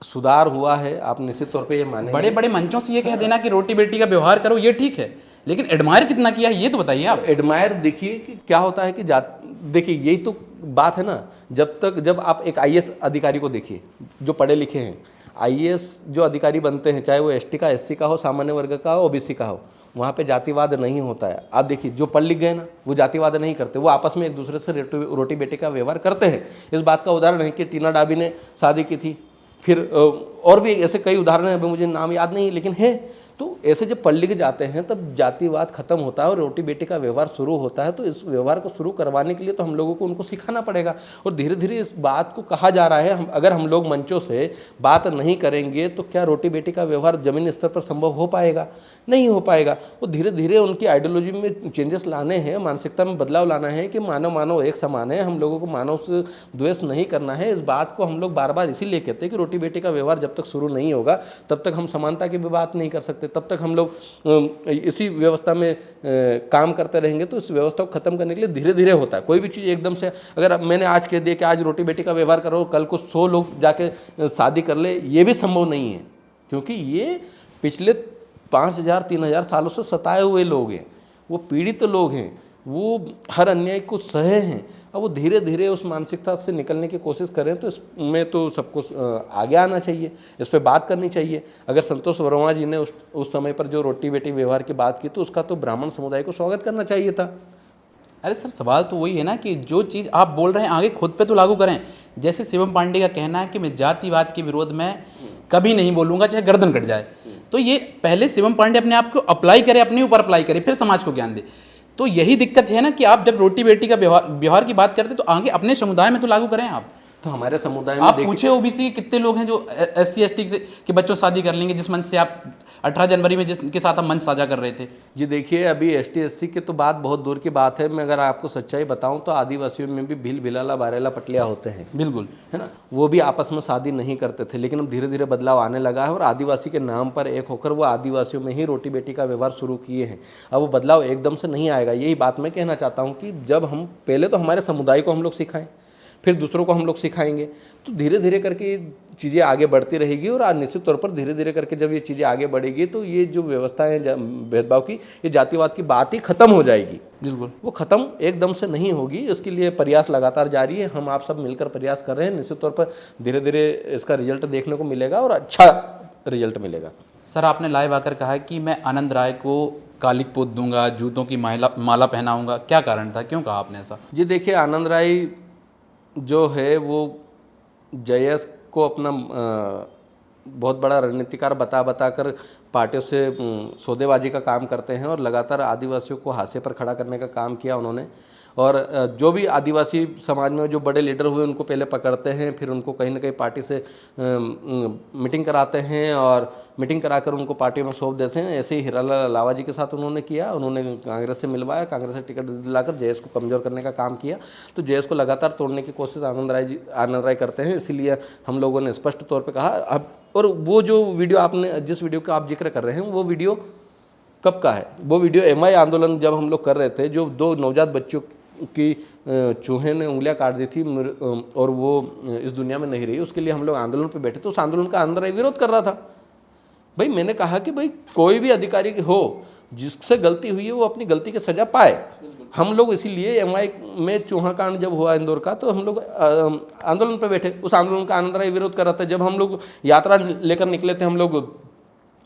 सुधार हुआ है, आप निश्चित तौर पे ये मानेंगे। बड़े बड़े मंचों से ये कह देना कि रोटी बेटी का व्यवहार करो, ये ठीक है, लेकिन एडमायर कितना किया है ये तो बताइए आप। एडमायर देखिए कि क्या होता है कि देखिए, यही तो बात है ना। जब आप एक IAS अधिकारी को देखिए जो पढ़े लिखे हैं, IAS जो अधिकारी बनते हैं, चाहे वो ST का, SC का हो, सामान्य वर्ग का हो, OBC का हो, वहाँ पे जातिवाद नहीं होता है। आप देखिए, जो पढ़ लिख गए ना वो जातिवाद नहीं करते, वो आपस में एक दूसरे से रोटी बेटी का व्यवहार करते हैं। इस बात का उदाहरण है कि टीना डाबी ने शादी की थी, फिर और भी ऐसे कई उदाहरण हैं, अभी मुझे नाम याद नहीं, लेकिन है। तो ऐसे जब पढ़ लिख जाते हैं तब जातिवाद खत्म होता है और रोटी बेटी का व्यवहार शुरू होता है। तो इस व्यवहार को शुरू करवाने के लिए तो हम लोगों को उनको सिखाना पड़ेगा और धीरे धीरे इस बात को कहा जा रहा है। अगर हम लोग मंचों से बात नहीं करेंगे तो क्या रोटी बेटी का व्यवहार जमीनी स्तर पर संभव हो पाएगा? नहीं हो पाएगा। वो धीरे धीरे उनकी आइडियोलॉजी में चेंजेस लाने हैं, मानसिकता में बदलाव लाना है कि मानव मानव एक समान है, हम लोगों को मानव से द्वेष नहीं करना है। इस बात को हम लोग बार बार इसीलिए कहते हैं कि रोटी बेटी का व्यवहार जब तक शुरू नहीं होगा तब तक हम समानता की भी बात नहीं कर सकते, तब तक हम लोग इसी व्यवस्था में काम करते रहेंगे। तो इस व्यवस्था को खत्म करने के लिए धीरे धीरे होता है। कोई भी चीज़ एकदम से, अगर मैंने आज कह दिया कि आज रोटी बेटी का व्यवहार करो, कल को 100 लोग जाके शादी कर ले, ये भी संभव नहीं है, क्योंकि ये पिछले 5000 3000 सालों से सताए हुए लोग हैं, वो पीड़ित लोग हैं, वो हर अन्याय को सहे हैं। अब वो धीरे धीरे उस मानसिकता से निकलने की कोशिश करें तो इसमें तो सबको आगे आना चाहिए, इस पर बात करनी चाहिए। अगर संतोष वर्मा जी ने उस समय पर जो रोटी बेटी व्यवहार की बात की तो उसका तो ब्राह्मण समुदाय को स्वागत करना चाहिए था। अरे सर, सवाल तो वही है ना कि जो चीज़ आप बोल रहे हैं आगे खुद पे तो लागू करें। जैसे शिवम पांडे का कहना है कि मैं जातिवाद के विरोध में कभी नहीं बोलूँगा चाहे गर्दन कट जाए, तो ये पहले शिवम पांडे अपने आप को अप्लाई करे, अपने ऊपर अप्लाई करे, फिर समाज को ज्ञान दे। तो यही दिक्कत है ना कि आप जब रोटी बेटी का व्यवहार की बात करते तो आगे अपने समुदाय में तो लागू करें। आप तो हमारे समुदाय में आप पूछे ओबीसी के कितने लोग हैं जो SC ST के बच्चों शादी कर लेंगे, जिस मंच से आप 18 जनवरी में जिसके साथ आप मंच साझा कर रहे थे। जी देखिए, अभी ST SC की तो बात बहुत दूर की बात है। मैं अगर आपको सच्चाई बताऊं तो आदिवासियों में भी भील भिलाला बारेला पटलिया होते हैं, बिल्कुल है ना। वो भी आपस में शादी नहीं करते थे, लेकिन अब धीरे धीरे बदलाव आने लगा है और आदिवासी के नाम पर एक होकर वो आदिवासियों में ही रोटी बेटी का व्यवहार शुरू किए हैं। अब वो बदलाव एकदम से नहीं आएगा। यही बात मैं कहना चाहता हूँ कि जब हम पहले तो हमारे समुदाय को हम लोग सिखाएं, फिर दूसरों को हम लोग सिखाएंगे, तो धीरे धीरे करके चीज़ें आगे बढ़ती रहेगी। और निश्चित तौर पर धीरे धीरे करके जब ये चीज़ें आगे बढ़ेगी तो ये जो व्यवस्था है भेदभाव की, ये जातिवाद की बात ही खत्म हो जाएगी। बिल्कुल, वो खत्म एकदम से नहीं होगी। इसके लिए प्रयास लगातार जारी है, हम आप सब मिलकर प्रयास कर रहे हैं। निश्चित तौर पर धीरे धीरे इसका रिजल्ट देखने को मिलेगा और अच्छा रिजल्ट मिलेगा। सर आपने लाइव आकर कहा कि मैं आनंद राय को कालिक पोत दूंगा, जूतों की माला पहनाऊंगा, क्या कारण था, क्यों कहा आपने ऐसा? जी देखिए, आनंद राय जो है वो JS को अपना बहुत बड़ा रणनीतिकार बता कर पार्टियों से सौदेबाजी का काम करते हैं और लगातार आदिवासियों को हाशिए पर खड़ा करने का काम किया उन्होंने। और जो भी आदिवासी समाज में जो बड़े लीडर हुए उनको पहले पकड़ते हैं, फिर उनको कहीं ना कहीं पार्टी से मीटिंग कराते हैं और मीटिंग कराकर उनको पार्टी में सौंप देते हैं। ऐसे ही हीरालाल लावा जी के साथ उन्होंने किया। उन्होंने कांग्रेस से मिलवाया, कांग्रेस से टिकट दिलाकर JS को कमज़ोर करने का काम किया। तो JS को लगातार तोड़ने की कोशिश आनंद राय करते हैं। इसीलिए हम लोगों ने स्पष्ट तौर पर कहा। अब और वो जो वीडियो आपने, जिस वीडियो का आप जिक्र कर रहे हैं, वो वीडियो कब का है? वो वीडियो MI आंदोलन जब हम लोग कर रहे थे, जो 2 नवजात बच्चों की चूहे ने उंगलियां काट दी थी और वो इस दुनिया में नहीं रही, उसके लिए हम लोग आंदोलन पे बैठे। तो उस आंदोलन का आनंद राय विरोध कर रहा था। भाई मैंने कहा कि भाई कोई भी अधिकारी हो, जिससे गलती हुई है वो अपनी गलती की सजा पाए। हम लोग इसीलिए MI में चूहा कांड जब हुआ इंदौर का, तो हम लोग आंदोलन पे बैठे। उस आंदोलन का आनंद राय विरोध कर रहा था। जब हम लोग यात्रा लेकर निकले थे, हम लोग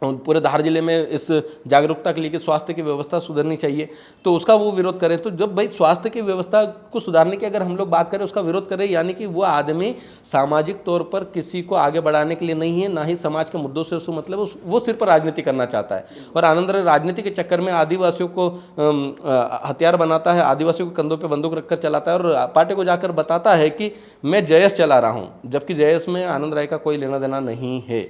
पूरे धार जिले में इस जागरूकता के लिए कि स्वास्थ्य की व्यवस्था सुधरनी चाहिए, तो उसका वो विरोध करें। तो जब भाई स्वास्थ्य की व्यवस्था को सुधारने की अगर हम लोग बात करें, उसका विरोध करें, यानी कि वो आदमी सामाजिक तौर पर किसी को आगे बढ़ाने के लिए नहीं है, ना ही समाज के मुद्दों से उसको मतलब, वो सिर्फ राजनीति करना चाहता है। और आनंद राय राजनीति के चक्कर में आदिवासियों को हथियार बनाता है, आदिवासियों के कंधों पर बंदूक रखकर चलाता है और पार्टी को जाकर बताता है कि मैं JS चला रहा हूँ, जबकि JS में आनंद राय का कोई लेना देना नहीं है।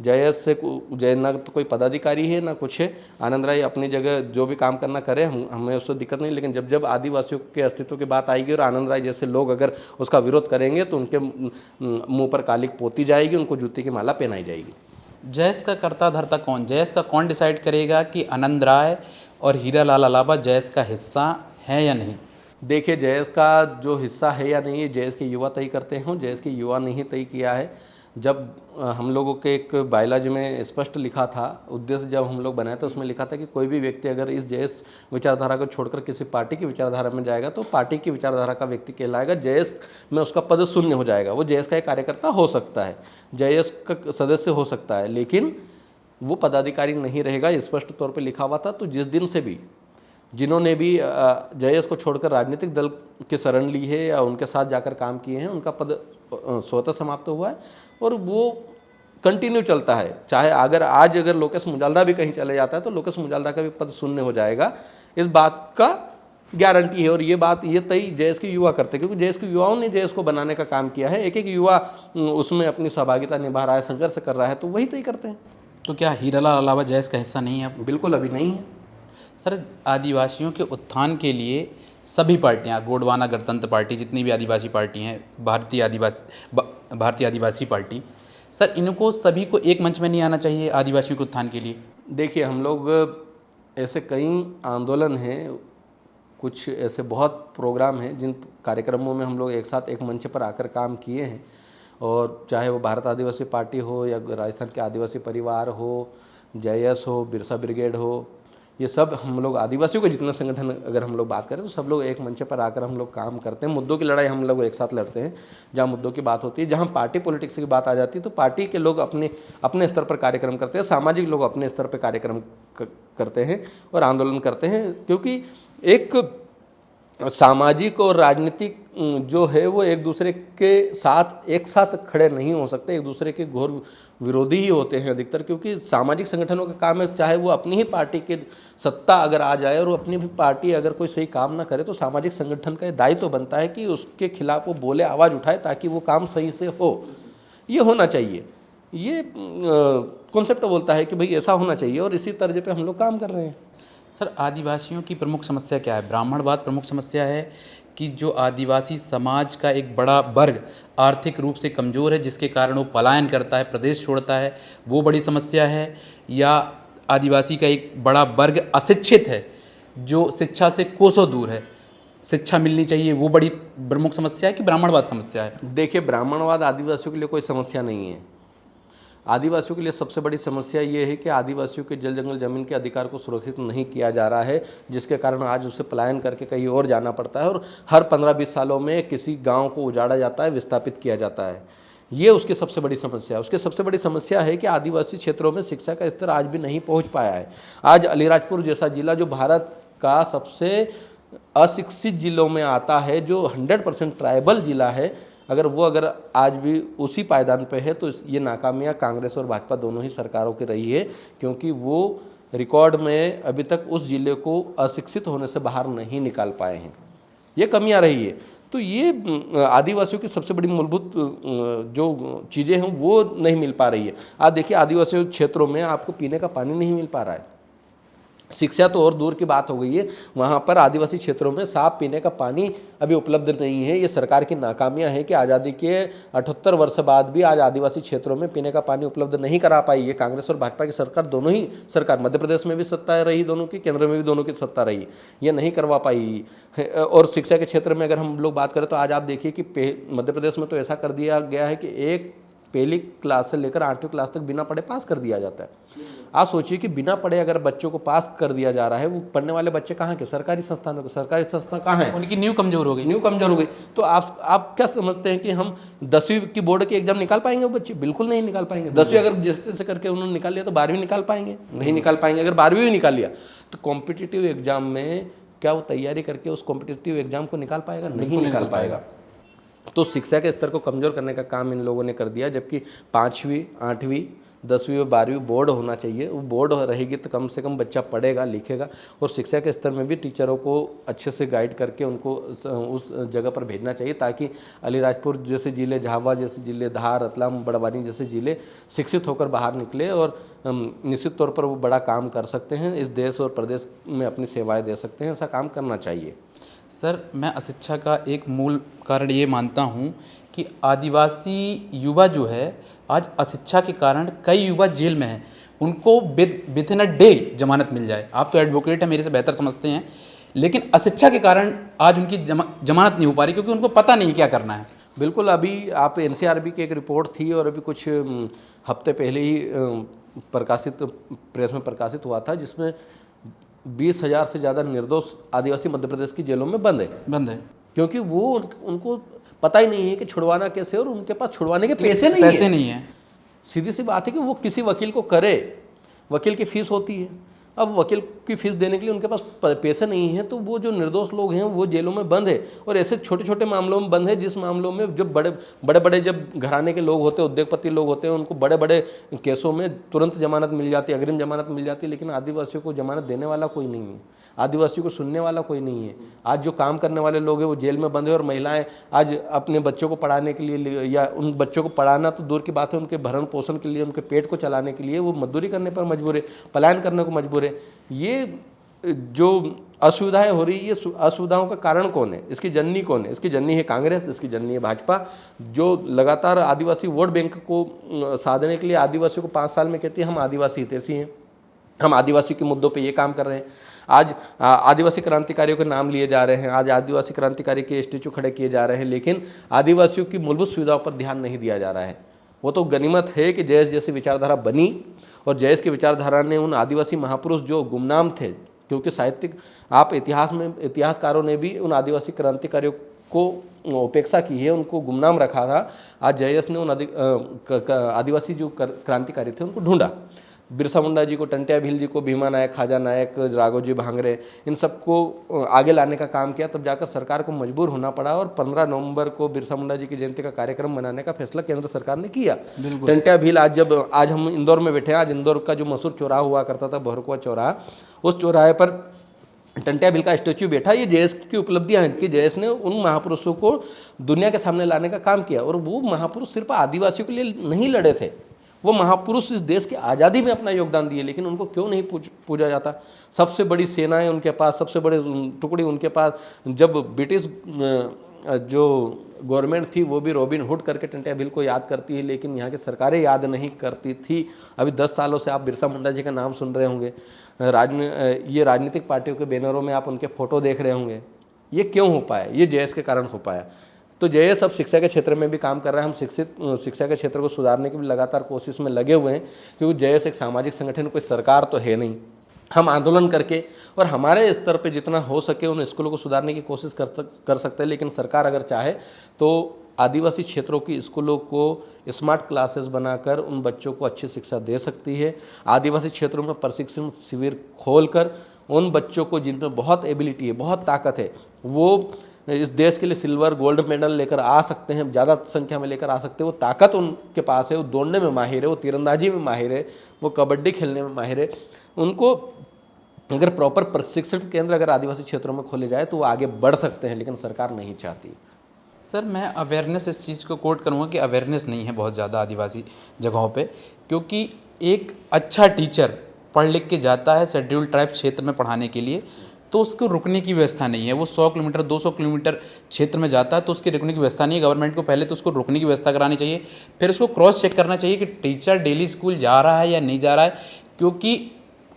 JS से ना तो कोई पदाधिकारी है ना कुछ है। आनंद राय अपनी जगह जो भी काम करना करे, हमें उससे दिक्कत नहीं, लेकिन जब आदिवासियों के अस्तित्व की बात आएगी और आनंद राय जैसे लोग अगर उसका विरोध करेंगे तो उनके मुंह पर कालिक पोती जाएगी, उनको जूती की माला पहनाई जाएगी। JS का कर्ता धर्ता कौन? JS का कौन डिसाइड करेगा कि आनंद राय और हीरालाल अलावा JS का हिस्सा है या नहीं? देखिए, JS का जो हिस्सा है या नहीं, JS के युवा तय करते हैं। JS के युवा ने ही तय किया है। जब हम लोगों के एक बायोलॉजी में स्पष्ट लिखा था, उद्देश्य जब हम लोग बनाए तो उसमें लिखा था कि कोई भी व्यक्ति अगर इस JS विचारधारा को छोड़कर किसी पार्टी की विचारधारा में जाएगा तो पार्टी की विचारधारा का व्यक्ति कहलाएगा। JS में उसका पद शून्य हो जाएगा। वो JS का एक कार्यकर्ता हो सकता है, JS का सदस्य हो सकता है, लेकिन वो पदाधिकारी नहीं रहेगा। स्पष्ट तौर पर लिखा हुआ था। तो जिस दिन से भी जिन्होंने भी JS को छोड़कर राजनीतिक दल की शरण ली है या उनके साथ जाकर काम किए हैं, उनका पद स्वतः समाप्त हुआ है और वो कंटिन्यू चलता है। चाहे अगर लोकेश मुजाल्दा भी कहीं चले जाता है तो लोकेश मुजाल्दा का भी पद शून्य हो जाएगा, इस बात का गारंटी है। और ये तय जेएस के युवा करते हैं, क्योंकि जेएस के युवाओं ने जेएस को बनाने का काम किया है। एक एक युवा उसमें अपनी सहभागिता निभा रहा है, संघर्ष कर रहा है, तो वही तय करते हैं। तो क्या हीरालाल अलावा जयस का हिस्सा नहीं है अब? बिल्कुल अभी नहीं है। सर, आदिवासियों के उत्थान के लिए सभी पार्टियां, गोंडवाना गणतंत्र पार्टी, जितनी भी आदिवासी पार्टी हैं, भारतीय आदिवासी पार्टी, सर इनको सभी को एक मंच में नहीं आना चाहिए आदिवासियों के उत्थान के लिए? देखिए, हम लोग ऐसे कई आंदोलन हैं, कुछ ऐसे बहुत प्रोग्राम हैं जिन कार्यक्रमों में हम लोग एक साथ एक मंच पर आकर काम किए हैं। और चाहे वो भारत आदिवासी पार्टी हो या राजस्थान के आदिवासी परिवार हो, जेएस हो, बिरसा ब्रिगेड हो, ये सब हम लोग आदिवासियों के जितने संगठन अगर हम लोग बात करें तो सब लोग एक मंच पर आकर हम लोग काम करते हैं। मुद्दों की लड़ाई हम लोग एक साथ लड़ते हैं जहाँ मुद्दों की बात होती है। जहाँ पार्टी पॉलिटिक्स की बात आ जाती है तो पार्टी के लोग अपने स्तर पर कार्यक्रम करते हैं, सामाजिक लोग अपने स्तर पर कार्यक्रम करते हैं और आंदोलन करते हैं। क्योंकि एक सामाजिक और राजनीतिक जो है वो एक दूसरे के साथ एक साथ खड़े नहीं हो सकते, एक दूसरे के घोर विरोधी ही होते हैं अधिकतर। क्योंकि सामाजिक संगठनों का काम है, चाहे वो अपनी ही पार्टी की सत्ता अगर आ जाए और वो अपनी भी पार्टी अगर कोई सही काम ना करे तो सामाजिक संगठन का दायित्व तो बनता है कि उसके खिलाफ वो बोले, आवाज़ उठाए, ताकि वो काम सही से हो। ये होना चाहिए, ये कॉन्सेप्ट बोलता है कि भाई ऐसा होना चाहिए, और इसी तर्ज पे हम लोग काम कर रहे हैं। सर, आदिवासियों की प्रमुख समस्या क्या है? ब्राह्मणवाद प्रमुख समस्या है कि जो आदिवासी समाज का एक बड़ा वर्ग आर्थिक रूप से कमज़ोर है, जिसके कारण वो पलायन करता है, प्रदेश छोड़ता है, वो बड़ी समस्या है? या आदिवासी का एक बड़ा वर्ग अशिक्षित है जो शिक्षा से कोसों दूर है, शिक्षा मिलनी चाहिए, वो बड़ी प्रमुख समस्या है कि ब्राह्मणवाद समस्या है? देखिए, ब्राह्मणवाद आदिवासियों के लिए कोई समस्या नहीं है। आदिवासियों के लिए सबसे बड़ी समस्या ये है कि आदिवासियों के जल जंगल ज़मीन के अधिकार को सुरक्षित नहीं किया जा रहा है, जिसके कारण आज उसे पलायन करके कहीं और जाना पड़ता है और हर 15-20 सालों में किसी गांव को उजाड़ा जाता है, विस्थापित किया जाता है। ये उसकी सबसे बड़ी समस्या है। उसकी सबसे बड़ी समस्या है कि आदिवासी क्षेत्रों में शिक्षा का स्तर आज भी नहीं पहुँच पाया है। आज अलीराजपुर जैसा जिला, जो भारत का सबसे अशिक्षित जिलों में आता है, जो 100% ट्राइबल जिला है, अगर आज भी उसी पायदान पे है तो ये नाकामियाँ कांग्रेस और भाजपा दोनों ही सरकारों की रही है, क्योंकि वो रिकॉर्ड में अभी तक उस जिले को अशिक्षित होने से बाहर नहीं निकाल पाए हैं। ये कमियां रही है। तो ये आदिवासियों की सबसे बड़ी मूलभूत जो चीज़ें हैं वो नहीं मिल पा रही है। आज देखिए, आदिवासी क्षेत्रों में आपको पीने का पानी नहीं मिल पा रहा है। शिक्षा तो और दूर की बात हो गई है, वहाँ पर आदिवासी क्षेत्रों में साफ पीने का पानी अभी उपलब्ध नहीं है। ये सरकार की नाकामियाँ हैं कि आज़ादी के 78 वर्ष बाद भी आज आदिवासी क्षेत्रों में पीने का पानी उपलब्ध नहीं करा पाई। ये कांग्रेस और भाजपा की सरकार, दोनों ही सरकार, मध्य प्रदेश में भी सत्ता रही दोनों की, केंद्र में भी दोनों की सत्ता रही, ये नहीं करवा पाई। और शिक्षा के क्षेत्र में अगर हम लोग बात करें तो आज आप देखिए कि मध्य प्रदेश में तो ऐसा कर दिया गया है कि एक पहली क्लास से लेकर 8वीं क्लास तक बिना पढ़े पास कर दिया जाता है। आप सोचिए कि बिना पढ़े अगर बच्चों को पास कर दिया जा रहा है, वो पढ़ने वाले बच्चे कहाँ के? सरकारी संस्थानों के। सरकारी संस्था कहाँ है? उनकी नींव कमजोर हो गई। तो आप क्या समझते हैं कि हम 10वीं की बोर्ड के एग्जाम निकाल पाएंगे वो बच्चे? बिल्कुल नहीं निकाल पाएंगे। 10वीं अगर जिस तरह से करके उन्होंने निकाल लिया तो 12वीं निकाल पाएंगे? नहीं निकाल पाएंगे। अगर 12वीं भी निकाल लिया तो कॉम्पिटिटिव एग्जाम में क्या वो तैयारी करके उस कॉम्पिटिटिव एग्जाम को निकाल पाएगा? नहीं निकाल पाएगा। तो शिक्षा के स्तर को कमज़ोर करने का काम इन लोगों ने कर दिया, जबकि 5वीं, 8वीं, 10वीं और 12वीं बोर्ड होना चाहिए। वो बोर्ड रहेगी तो कम से कम बच्चा पढ़ेगा, लिखेगा, और शिक्षा के स्तर में भी टीचरों को अच्छे से गाइड करके उनको उस जगह पर भेजना चाहिए, ताकि अलीराजपुर जैसे ज़िले, झाबुआ जैसे ज़िले, धार, रतलाम, बड़वानी जैसे ज़िले शिक्षित होकर बाहर निकले और निश्चित तौर पर वो बड़ा काम कर सकते हैं, इस देश और प्रदेश में अपनी सेवाएँ दे सकते हैं। ऐसा काम करना चाहिए। सर, मैं अशिक्षा का एक मूल कारण ये मानता हूँ कि आदिवासी युवा जो है आज अशिक्षा के कारण कई युवा जेल में हैं। उनको विद इन अ डे जमानत मिल जाए। आप तो एडवोकेट हैं, मेरे से बेहतर समझते हैं, लेकिन अशिक्षा के कारण आज उनकी जमानत नहीं हो पा रही, क्योंकि उनको पता नहीं क्या करना है। बिल्कुल। अभी आप NCRB की एक रिपोर्ट थी और अभी कुछ हफ्ते पहले ही प्रेस में प्रकाशित हुआ था, जिसमें 20,000 से ज़्यादा निर्दोष आदिवासी मध्य प्रदेश की जेलों में बंद है, क्योंकि वो उनको पता ही नहीं है कि छुड़वाना कैसे, और उनके पास छुड़वाने के पैसे नहीं है। सीधी सी बात है कि वो किसी वकील को करे, वकील की फीस होती है, अब वकील की फीस देने के लिए उनके पास पैसे नहीं है, तो वो जो निर्दोष लोग हैं वो जेलों में बंद है, और ऐसे छोटे छोटे मामलों में बंद है जिस मामलों में जब बड़े बड़े जब घराने के लोग होते हैं, उद्योगपति लोग होते हैं, उनको बड़े बड़े केसों में तुरंत जमानत मिल जाती है, अग्रिम जमानत मिल जाती है, लेकिन आदिवासियों को जमानत देने वाला कोई नहीं है, आदिवासियों को सुनने वाला कोई नहीं है। आज जो काम करने वाले लोग हैं वो जेल में बंद है, और महिलाएं आज अपने बच्चों को पढ़ाने के लिए, या उन बच्चों को पढ़ाना तो दूर की बात है, उनके भरण पोषण के लिए, उनके पेट को चलाने के लिए वो मजदूरी करने पर मजबूर है, पलायन करने को मजबूर है। ये जो असुविधाएं हो रही है, ये असुविधाओं का कारण कौन है, इसकी जननी कौन है? इसकी जननी है कांग्रेस, इसकी जननी है भाजपा, जो लगातार आदिवासी वोट बैंक को साधने के लिए आदिवासियों को 5 साल में कहती है हम आदिवासी हितैषी हैं, हम आदिवासी के मुद्दों पे ये काम कर रहे हैं। आज आदिवासी क्रांतिकारियों के नाम लिए जा रहे हैं, आज आदिवासी क्रांतिकारी के स्टेचू खड़े किए जा रहे हैं, लेकिन आदिवासियों की मूलभूत सुविधाओं पर ध्यान नहीं दिया जा रहा है। वो तो गनीमत है कि जयस जैसी विचारधारा बनी, और जयस की विचारधारा ने उन आदिवासी महापुरुष जो गुमनाम थे, क्योंकि साहित्यिक आप इतिहास में इतिहासकारों ने भी उन आदिवासी क्रांतिकारियों को उपेक्षा की है, उनको गुमनाम रखा था। आज जयस ने उन आदिवासी जो क्रांतिकारी थे उनको ढूंढा, बिरसा मुंडा जी को, टंट्या भील जी को, भीमा नायक, खाजा नायक, राघोजी भांगरे, इन सबको आगे लाने का काम किया। तब जाकर सरकार को मजबूर होना पड़ा, और 15 नवंबर को बिरसा मुंडा जी की जयंती का कार्यक्रम मनाने का फैसला केंद्र सरकार ने किया। टंट्या भील आज हम इंदौर में बैठे हैं, आज इंदौर का जो मशहूर चौराहा हुआ करता था, भरकुआ चौराहा, उस चौराहे पर टंट्या भील का स्टेच्यू बैठा। ये जयस की उपलब्धियां हैं कि जयस ने उन महापुरुषों को दुनिया के सामने लाने का काम किया, और वो महापुरुष सिर्फ आदिवासियों के लिए नहीं लड़े थे, वो महापुरुष इस देश की आज़ादी में अपना योगदान दिए, लेकिन उनको क्यों नहीं पूजा जाता? सबसे बड़ी सेनाएं उनके पास, सबसे बड़े टुकड़ी उनके पास। जब ब्रिटिश जो गवर्नमेंट थी वो भी रॉबिन हुड करके टंट्या भील को याद करती है, लेकिन यहाँ की सरकारें याद नहीं करती थी। अभी 10 सालों से आप बिरसा मुंडा जी का नाम सुन रहे होंगे, ये राजनीतिक पार्टियों के बैनरों में आप उनके फोटो देख रहे होंगे। ये क्यों हो पाया? ये जयस के कारण हो पाया। तो जयस अब शिक्षा के क्षेत्र में भी काम कर रहा है। हम शिक्षा के क्षेत्र को सुधारने की भी लगातार कोशिश में लगे हुए हैं, क्योंकि जयस एक सामाजिक संगठन, कोई सरकार तो है नहीं। हम आंदोलन करके और हमारे स्तर पे जितना हो सके उन स्कूलों को सुधारने की कोशिश कर सकते हैं, लेकिन सरकार अगर चाहे तो आदिवासी क्षेत्रों की स्कूलों को स्मार्ट क्लासेस बनाकर उन बच्चों को अच्छी शिक्षा दे सकती है। आदिवासी क्षेत्रों में प्रशिक्षण शिविर खोलकर उन बच्चों को जिनमें बहुत एबिलिटी है, बहुत ताकत है, वो इस देश के लिए सिल्वर गोल्ड मेडल लेकर आ सकते हैं, ज़्यादा संख्या में लेकर आ सकते हैं। वो ताकत उनके पास है, वो दौड़ने में माहिर है, वो तीरंदाजी में माहिर है, वो कबड्डी खेलने में माहिर है। उनको अगर प्रॉपर प्रशिक्षण केंद्र अगर आदिवासी क्षेत्रों में खोले जाए तो वो आगे बढ़ सकते हैं, लेकिन सरकार नहीं चाहती। सर मैं अवेयरनेस इस चीज़ को कोट करूँगा कि अवेयरनेस नहीं है बहुत ज़्यादा आदिवासी जगहों पे, क्योंकि एक अच्छा टीचर पढ़ लिख के जाता है शेड्यूल्ड ट्राइब क्षेत्र में पढ़ाने के लिए, तो उसको रुकने की व्यवस्था नहीं है। वो 100 किलोमीटर 200 किलोमीटर क्षेत्र में जाता है तो उसकी रुकने की व्यवस्था नहीं है। गवर्नमेंट को पहले तो उसको रुकने की व्यवस्था करानी चाहिए, फिर उसको क्रॉस चेक करना चाहिए कि टीचर डेली स्कूल जा रहा है या नहीं जा रहा है, क्योंकि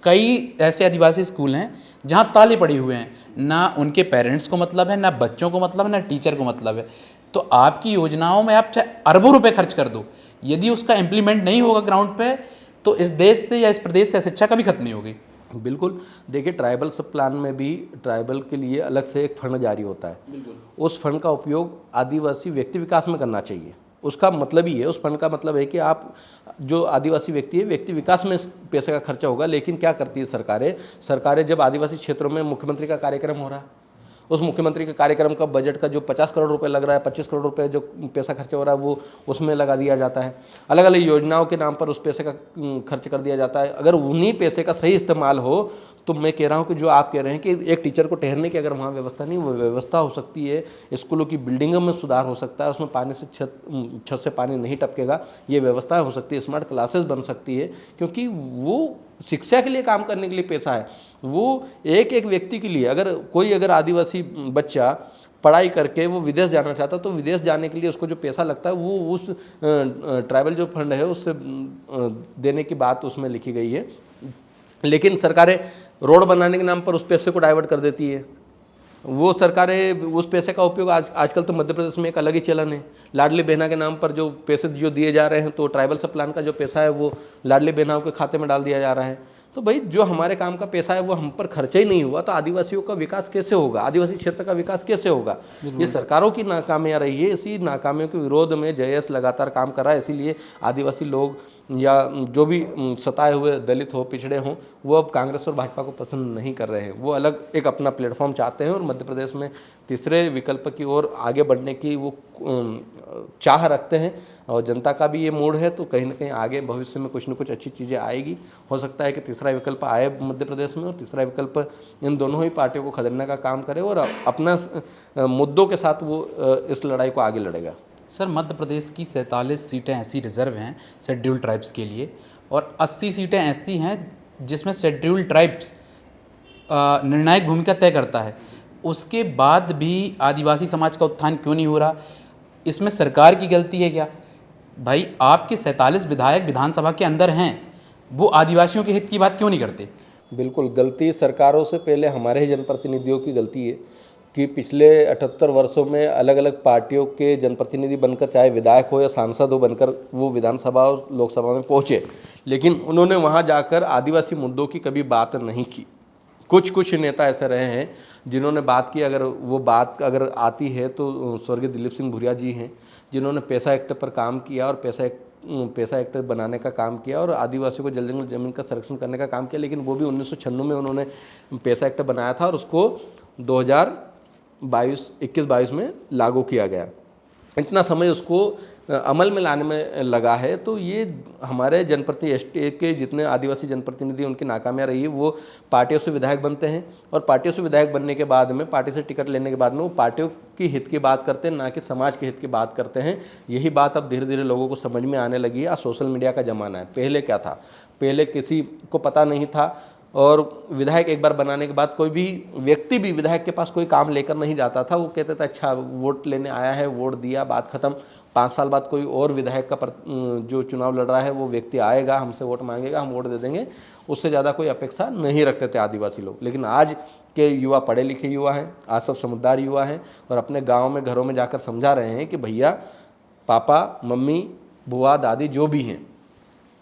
कई ऐसे आदिवासी स्कूल हैं जहाँ ताले पड़े हुए हैं, ना उनके पेरेंट्स को मतलब है, ना बच्चों को मतलब है, ना टीचर को मतलब है। तो आपकी योजनाओं में आप चाहे अरबों रुपए खर्च कर दो, यदि उसका इम्प्लीमेंट नहीं होगा ग्राउंड पे, तो इस देश से या इस प्रदेश से शिक्षा कभी खत्म नहीं होगी। बिल्कुल, देखिए ट्राइबल सब प्लान में भी ट्राइबल के लिए अलग से एक फंड जारी होता है। बिल्कुल, उस फंड का उपयोग आदिवासी व्यक्ति विकास में करना चाहिए। उसका मतलब ही है, उस फंड का मतलब है कि आप जो आदिवासी व्यक्ति है, व्यक्ति विकास में पैसे का खर्चा होगा। लेकिन क्या करती है सरकारें जब आदिवासी क्षेत्रों में मुख्यमंत्री का कार्यक्रम हो रहा है, उस मुख्यमंत्री के कार्यक्रम का बजट का जो 50 करोड़ रुपए लग रहा है, 25 करोड़ रुपए जो पैसा खर्च हो रहा है, वो उसमें लगा दिया जाता है। अलग अलग योजनाओं के नाम पर उस पैसे का खर्च कर दिया जाता है। अगर उन्हीं पैसे का सही इस्तेमाल हो तो मैं कह रहा हूँ कि जो आप कह रहे हैं कि एक टीचर को ठहरने की अगर वहाँ व्यवस्था नहीं, वो व्यवस्था हो सकती है। स्कूलों की बिल्डिंगों में सुधार हो सकता है, उसमें पानी से छत से पानी नहीं टपकेगा, ये व्यवस्था हो सकती है। स्मार्ट क्लासेस बन सकती है, क्योंकि वो शिक्षा के लिए काम करने के लिए पैसा है। वो एक एक व्यक्ति के लिए, अगर आदिवासी बच्चा पढ़ाई करके वो विदेश जाना चाहता है तो विदेश जाने के लिए उसको जो पैसा लगता है वो उस ट्राइबल जो फंड है उससे देने की बात उसमें लिखी गई है। लेकिन सरकारें रोड बनाने के नाम पर उस पैसे को डाइवर्ट कर देती है। वो सरकारें उस पैसे का उपयोग आजकल तो मध्य प्रदेश में एक अलग ही चलन है। लाडली बहना के नाम पर जो पैसे जो दिए जा रहे हैं, तो ट्राइबल सब प्लान का जो पैसा है वो लाडली बहनाओं के खाते में डाल दिया जा रहा है। तो भाई जो हमारे काम का पैसा है वो हम पर खर्चा ही नहीं हुआ तो आदिवासियों का विकास कैसे होगा, आदिवासी क्षेत्र का विकास कैसे होगा। ये सरकारों की नाकामियां रही है। इसी नाकामियों के विरोध में JS लगातार काम कर रहा है। इसीलिए आदिवासी लोग या जो भी सताए हुए दलित हो, पिछड़े हों, वो अब कांग्रेस और भाजपा को पसंद नहीं कर रहे हैं। वो अलग एक अपना प्लेटफॉर्म चाहते हैं और मध्य प्रदेश में तीसरे विकल्प की ओर आगे बढ़ने की वो चाह रखते हैं और जनता का भी ये मूड है। तो कहीं ना कहीं आगे भविष्य में कुछ न कुछ अच्छी चीज़ें आएगी। हो सकता है कि तीसरा विकल्प आए मध्य प्रदेश में और तीसरा विकल्प इन दोनों ही पार्टियों को खदेड़ने का काम करे और अपना मुद्दों के साथ वो इस लड़ाई को आगे लड़ेगा। सर, मध्य प्रदेश की 47 सीटें ऐसी रिजर्व हैं शेड्यूल्ड ट्राइब्स के लिए और 80 सीटें ऐसी हैं जिसमें शेड्यूल्ड ट्राइब्स निर्णायक भूमिका तय करता है। उसके बाद भी आदिवासी समाज का उत्थान क्यों नहीं हो रहा? इसमें सरकार की गलती है क्या? भाई, आपके 47 विधायक विधानसभा के अंदर हैं, वो आदिवासियों के हित की बात क्यों नहीं करते? बिल्कुल, गलती सरकारों से पहले हमारे ही जनप्रतिनिधियों की गलती है कि पिछले 78 वर्षों में अलग अलग पार्टियों के जनप्रतिनिधि बनकर, चाहे विधायक हो या सांसद हो, बनकर वो विधानसभा और लोकसभा में पहुँचे, लेकिन उन्होंने वहाँ जाकर आदिवासी मुद्दों की कभी बात नहीं की। कुछ नेता ऐसे रहे हैं जिन्होंने बात की, अगर वो बात अगर आती है तो स्वर्गीय दिलीप सिंह भुरिया जी हैं, जिन्होंने पैसा एक्ट पर काम किया और पैसा एक्ट बनाने का काम किया और आदिवासियों को जल जमीन का संरक्षण करने का काम किया। लेकिन वो भी 1996 में उन्होंने पैसा एक्ट बनाया था और उसको 2021-22 में लागू किया गया। इतना समय उसको अमल में लाने में लगा है। तो ये हमारे जनप्रतिनिधि स्टेट के जितने आदिवासी जनप्रतिनिधि उनकी नाकामियाँ रही है। वो पार्टियों से विधायक बनते हैं और पार्टियों से विधायक बनने के बाद में, पार्टी से टिकट लेने के बाद में वो पार्टियों की हित की बात करते हैं, ना कि समाज के हित की बात करते हैं। यही बात अब धीरे धीरे लोगों को समझ में आने लगी है। आज सोशल मीडिया का ज़माना है। पहले क्या था? पहले किसी को पता नहीं था और विधायक एक बार बनाने के बाद कोई भी व्यक्ति भी विधायक के पास कोई काम लेकर नहीं जाता था। वो कहते थे अच्छा वोट लेने आया है, वोट दिया, बात खत्म। 5 साल बाद कोई और विधायक का जो चुनाव लड़ रहा है वो व्यक्ति आएगा, हमसे वोट मांगेगा, हम वोट दे देंगे। उससे ज़्यादा कोई अपेक्षा नहीं रखते थे आदिवासी लोग। लेकिन आज के युवा पढ़े लिखे युवा हैं, आज सब समझदार युवा हैं और अपने गाँव में, घरों में जाकर समझा रहे हैं कि भैया, पापा, मम्मी, बुआ, दादी जो भी हैं,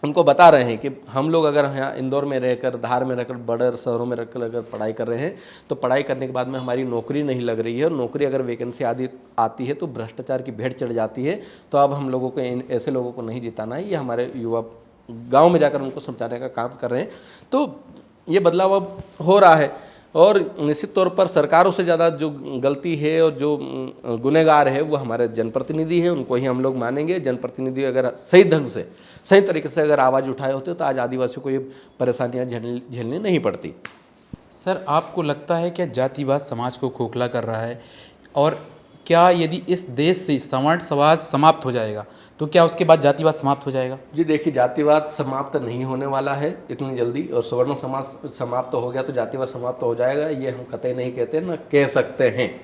उनको बता रहे हैं कि हम लोग अगर यहाँ इंदौर में रहकर, धार में रहकर, बड़े शहरों में रहकर अगर पढ़ाई कर रहे हैं तो पढ़ाई करने के बाद में हमारी नौकरी नहीं लग रही है और नौकरी अगर वैकेंसी आती है तो भ्रष्टाचार की भेंट चढ़ जाती है। तो अब हम लोगों को ऐसे लोगों को नहीं जिताना है। ये हमारे युवा गाँव में जाकर उनको समझाने का काम कर रहे हैं। तो ये बदलाव अब हो रहा है और निश्चित तौर पर सरकारों से ज़्यादा जो गलती है और जो गुनहगार है वो हमारे जनप्रतिनिधि हैं। उनको ही हम लोग मानेंगे। जनप्रतिनिधि अगर सही ढंग से, सही तरीके से अगर आवाज़ उठाए होते तो आज आदिवासियों को ये परेशानियां झेलनी नहीं पड़ती। सर, आपको लगता है क्या जातिवाद समाज को खोखला कर रहा है? और क्या यदि इस देश से सवर्ण समाज समाप्त हो जाएगा तो क्या उसके बाद जातिवाद समाप्त हो जाएगा? जी देखिए, जातिवाद समाप्त नहीं होने वाला है इतनी जल्दी। और सवर्ण समाज समाप्त हो गया तो जातिवाद समाप्त हो जाएगा, ये हम कतई नहीं कहते, न कह सकते हैं।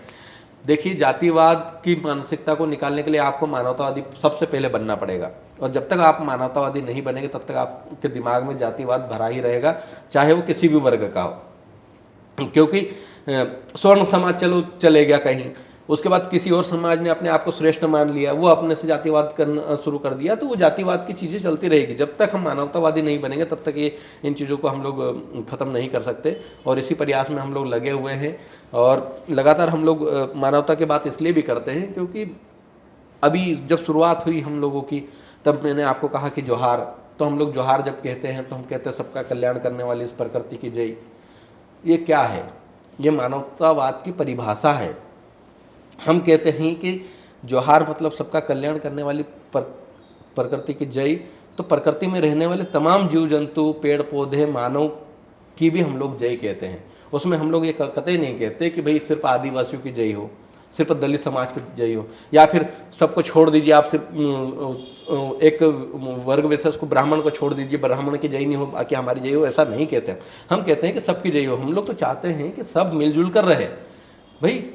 देखिए, जातिवाद की मानसिकता को निकालने के लिए आपको मानवतावादी सबसे पहले बनना पड़ेगा। और जब तक आप मानवतावादी नहीं बनेंगे तब तक आपके दिमाग में जातिवाद भरा ही रहेगा, चाहे वो किसी भी वर्ग का हो। क्योंकि स्वर्ण समाज चलो चले गया कहीं, उसके बाद किसी और समाज ने अपने आप को श्रेष्ठ मान लिया, वो अपने से जातिवाद करना शुरू कर दिया, तो वो जातिवाद की चीज़ें चलती रहेगी। जब तक हम मानवतावादी नहीं बनेंगे तब तक ये इन चीज़ों को हम लोग ख़त्म नहीं कर सकते। और इसी प्रयास में हम लोग लगे हुए हैं और लगातार हम लोग मानवता की बात इसलिए भी करते हैं क्योंकि अभी जब शुरुआत हुई हम लोगों की, तब मैंने आपको कहा कि जोहार, तो हम लोग जोहार जब कहते हैं तो हम कहते हैं सबका कल्याण करने वाली इस प्रकृति की जय। ये क्या है? ये मानवतावाद की परिभाषा है। हम कहते हैं कि जोहार मतलब सबका कल्याण करने वाली प्रकृति की जय। तो प्रकृति में रहने वाले तमाम जीव जंतु, पेड़ पौधे, मानव की भी हम लोग जय कहते हैं। उसमें हम लोग ये कतई नहीं कहते कि भाई सिर्फ आदिवासियों की जय हो, सिर्फ दलित समाज की जय हो, या फिर सबको छोड़ दीजिए, आप सिर्फ एक वर्ग विशेष को, ब्राह्मण को छोड़ दीजिए, ब्राह्मण की जय नहीं हो बाकी हमारी जय हो, ऐसा नहीं कहते। हम कहते हैं कि सबकी जय हो। हम लोग तो चाहते हैं कि सब मिलजुल कर रहे। भाई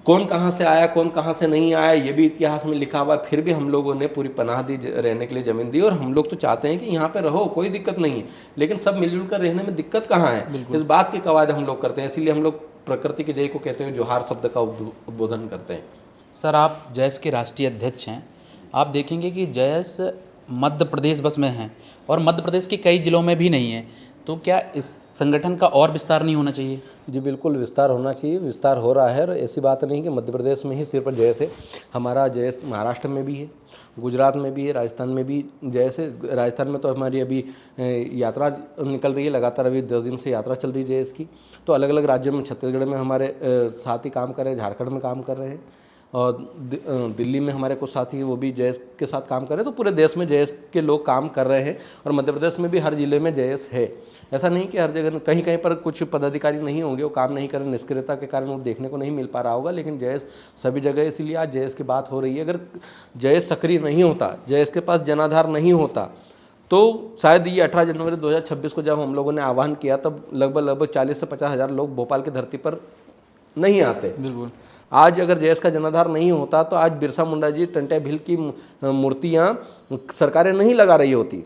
कौन कहाँ से आया, कौन कहाँ से नहीं आया, ये भी इतिहास में लिखा हुआ है। फिर भी हम लोगों ने पूरी पनाह दी, रहने के लिए ज़मीन दी। और हम लोग तो चाहते हैं कि यहाँ पे रहो, कोई दिक्कत नहीं है, लेकिन सब मिलजुल कर रहने में दिक्कत कहाँ है, इस बात की कवायद हम लोग करते हैं। इसीलिए हम लोग प्रकृति की जय को कहते हुए जोहार शब्द का उद्बोधन करते हैं। सर, आप जयस के राष्ट्रीय अध्यक्ष हैं। आप देखेंगे कि जयस मध्य प्रदेश बस में हैं और मध्य प्रदेश के कई ज़िलों में भी नहीं है। तो क्या इस संगठन का और विस्तार नहीं होना चाहिए? जी बिल्कुल, विस्तार होना चाहिए, विस्तार हो रहा है। और ऐसी बात नहीं कि मध्य प्रदेश में ही सिर्फ जयस है, हमारा जयस महाराष्ट्र में भी है, गुजरात में भी है, राजस्थान में भी जयस है। राजस्थान में तो हमारी अभी यात्रा निकल रही है, लगातार अभी 10 दिन से यात्रा चल रही है जयस की। तो अलग अलग राज्यों में, छत्तीसगढ़ में हमारे साथी काम कर रहे हैं, झारखंड में काम कर रहे हैं, और दिल्ली में हमारे कुछ साथी वो भी जयस के साथ काम कर रहे हैं। तो पूरे देश में जयस के लोग काम कर रहे हैं, और मध्य प्रदेश में भी हर जिले में जयस है। ऐसा नहीं कि हर जगह, कहीं कहीं पर कुछ पदाधिकारी नहीं होंगे, वो काम नहीं करें, निष्क्रियता के कारण वो देखने को नहीं मिल पा रहा होगा, लेकिन जयस सभी जगह। इसीलिए आज जयस की बात हो रही है। अगर जयस सक्रिय नहीं होता, जयस के पास जनाधार नहीं होता, तो शायद ये 18 जनवरी 2026 को जब हम लोगों ने आह्वान किया, तब लगभग 40 से 50 हज़ार लोग भोपाल की धरती पर नहीं आते। बिल्कुल। आज अगर जयस का जनाधार नहीं होता, तो आज बिरसा मुंडा जी, टंट्या भील की मूर्तियाँ सरकारें नहीं लगा रही होती।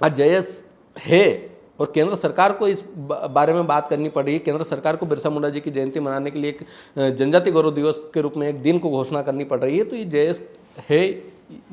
आज जयस है, और केंद्र सरकार को इस बारे में बात करनी पड़ रही है। केंद्र सरकार को बिरसा मुंडा जी की जयंती मनाने के लिए एक जनजाति गौरव दिवस के रूप में एक दिन को घोषणा करनी पड़ रही है। तो ये जयस है,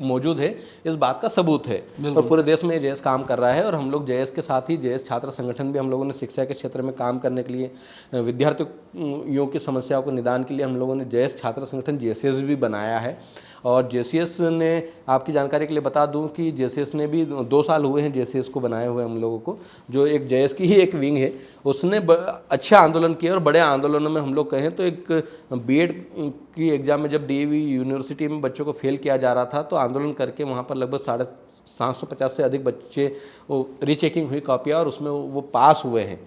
मौजूद है, इस बात का सबूत है। और पूरे देश में जयस काम कर रहा है। और हम लोग जयस के साथ ही जयस छात्र संगठन भी हम लोगों ने शिक्षा के क्षेत्र में काम करने के लिए, विद्यार्थियों की समस्याओं को निदान के लिए हम लोगों ने जयस छात्र संगठन जेसीएस भी बनाया है। और जेसीएस ने, आपकी जानकारी के लिए बता दूं कि जेसीएस ने भी 2 साल हुए हैं जेसीएस को बनाए हुए हम लोगों को, जो एक जयस की ही एक विंग है। उसने अच्छा आंदोलन किया, और बड़े आंदोलनों में हम लोग कहें तो एक बीएड की एग्ज़ाम में जब डीएवी यूनिवर्सिटी में बच्चों को फेल किया जा रहा था, तो आंदोलन करके वहाँ पर लगभग 750 से अधिक बच्चे, वो रीचेकिंग हुई कॉपियाँ, और उसमें वो पास हुए हैं।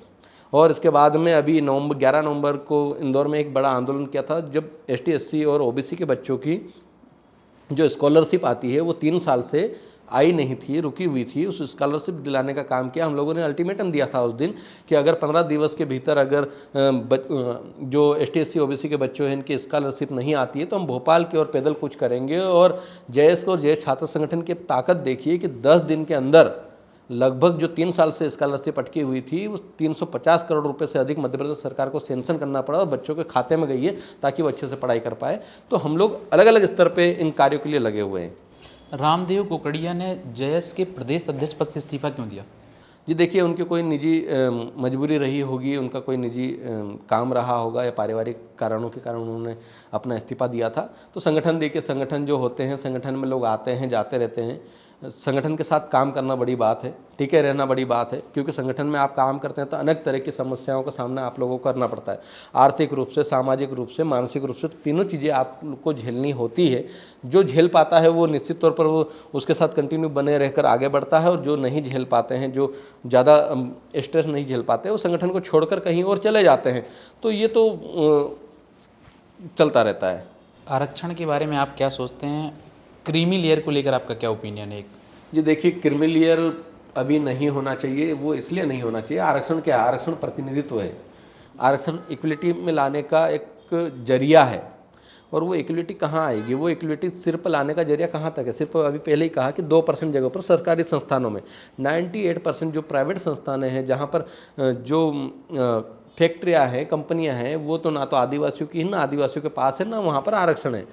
और इसके बाद में अभी 11 नवंबर को इंदौर में एक बड़ा आंदोलन किया था, जब एसटी, एससी और ओबीसी के बच्चों की जो स्कॉलरशिप आती है वो 3 साल से आई नहीं थी, रुकी हुई थी। उस स्कॉलरशिप दिलाने का काम किया। हम लोगों ने अल्टीमेटम दिया था उस दिन कि अगर 15 दिवस के भीतर अगर जो एसटी, एससी, ओबीसी के बच्चों हैं, इनकी स्कॉलरशिप नहीं आती है, तो हम भोपाल की ओर पैदल कूच करेंगे। और जयस और जयस छात्र संगठन की ताकत देखिए कि 10 दिन के अंदर लगभग जो 3 साल से स्कॉलरशिप अटकी हुई थी, उस 350 करोड़ रुपए से अधिक मध्य प्रदेश सरकार को सेंक्शन करना पड़ा, और बच्चों के खाते में गई है, ताकि वो अच्छे से पढ़ाई कर पाए। तो हम लोग अलग अलग स्तर पे इन कार्यों के लिए लगे हुए हैं। रामदेव कुकड़िया ने जयस के प्रदेश अध्यक्ष पद से इस्तीफा क्यों दिया? जी देखिए, उनकी कोई निजी मजबूरी रही होगी, उनका कोई निजी काम रहा होगा, या पारिवारिक कारणों के कारण उन्होंने अपना इस्तीफा दिया था। तो संगठन, देखिए संगठन जो होते हैं, संगठन में लोग आते हैं जाते रहते हैं। संगठन के साथ काम करना बड़ी बात है, टिके रहना बड़ी बात है, क्योंकि संगठन में आप काम करते हैं तो अनेक तरह की समस्याओं का सामना आप लोगों को करना पड़ता है। आर्थिक रूप से, सामाजिक रूप से, मानसिक रूप से, तीनों चीज़ें आपको झेलनी होती है। जो झेल पाता है वो निश्चित तौर पर वो उसके साथ कंटिन्यू बने रहकर आगे बढ़ता है, और जो नहीं झेल पाते हैं, जो ज़्यादा स्ट्रेस नहीं झेल पाते, वो संगठन को छोड़कर कहीं और चले जाते हैं। तो ये तो चलता रहता है। आरक्षण के बारे में आप क्या सोचते हैं? क्रीमी लेयर को लेकर आपका क्या ओपिनियन है? जी देखिए, क्रीमी लेयर अभी नहीं होना चाहिए। वो इसलिए नहीं होना चाहिए, आरक्षण क्या है? आरक्षण प्रतिनिधित्व है। आरक्षण इक्वलिटी में लाने का एक जरिया है। और वो इक्वलिटी कहाँ आएगी? वो इक्वलिटी सिर्फ लाने का जरिया कहाँ तक है? सिर्फ अभी पहले ही कहा कि 2% जगहों पर सरकारी संस्थानों में, 98% जो प्राइवेट संस्थानें हैं, जहाँ पर जो फैक्ट्रियाँ हैं, कंपनियाँ हैं, वो तो ना तो आदिवासियों की, ना आदिवासियों के पास है, ना वहाँ पर आरक्षण है।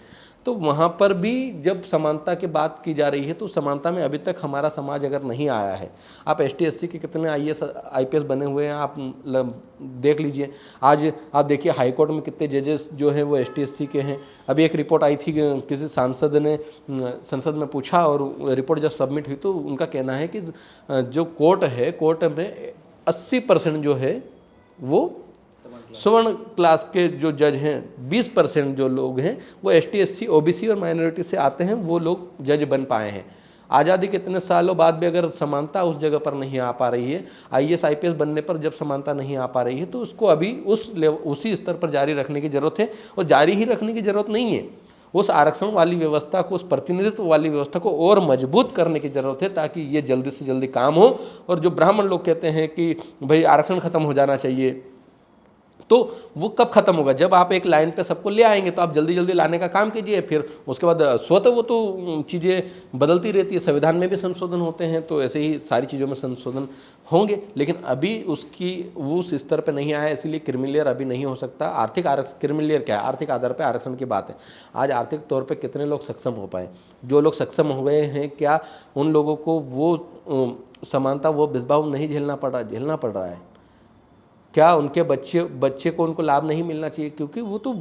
तो वहाँ पर भी जब समानता की बात की जा रही है, तो समानता में अभी तक हमारा समाज अगर नहीं आया है। आप एसटी, एससी के कितने आईएएस, आईपीएस बने हुए हैं, आप देख लीजिए। आज आप देखिए हाईकोर्ट में कितने जजेस जो हैं वो एसटी, एससी के हैं। अभी एक रिपोर्ट आई थी, किसी सांसद ने संसद में पूछा, और रिपोर्ट जब सबमिट हुई तो उनका कहना है कि जो कोर्ट है, कोर्ट में 80% जो है वो सवर्ण क्लास के जो जज हैं, 20% जो लोग हैं वो एसटी, एससी, ओबीसी और माइनॉरिटी से आते हैं, वो लोग जज बन पाए हैं। आज़ादी के इतने सालों बाद भी अगर समानता उस जगह पर नहीं आ पा रही है, आईएएस, आईपीएस बनने पर जब समानता नहीं आ पा रही है, तो उसको अभी उसी स्तर पर जारी रखने की ज़रूरत है। और जारी ही रखने की ज़रूरत नहीं है, उस आरक्षण वाली व्यवस्था को, उस प्रतिनिधित्व वाली व्यवस्था को और मजबूत करने की ज़रूरत है, ताकि ये जल्दी से जल्दी काम हो। और जो ब्राह्मण लोग कहते हैं कि भाई आरक्षण खत्म हो जाना चाहिए, तो वो कब खत्म होगा? जब आप एक लाइन पे सबको ले आएंगे, तो आप जल्दी जल्दी लाने का काम कीजिए। फिर उसके बाद स्वतः वो तो चीज़ें बदलती रहती है, संविधान में भी संशोधन होते हैं, तो ऐसे ही सारी चीज़ों में संशोधन होंगे। लेकिन अभी उसकी वो उस स्तर पे नहीं आया, इसलिए क्रीमी लेयर अभी नहीं हो सकता। आर्थिक आरक्षण, क्रीमी लेयर क्या है? आर्थिक आधार पर आरक्षण की बात है। आज आर्थिक तौर पर कितने लोग सक्षम हो पाए? जो लोग सक्षम हो गए हैं, क्या उन लोगों को वो समानता वो भेदभाव नहीं झेलना पड़ रहा है? क्या उनके बच्चे को उनको लाभ नहीं मिलना चाहिए? क्योंकि वो तो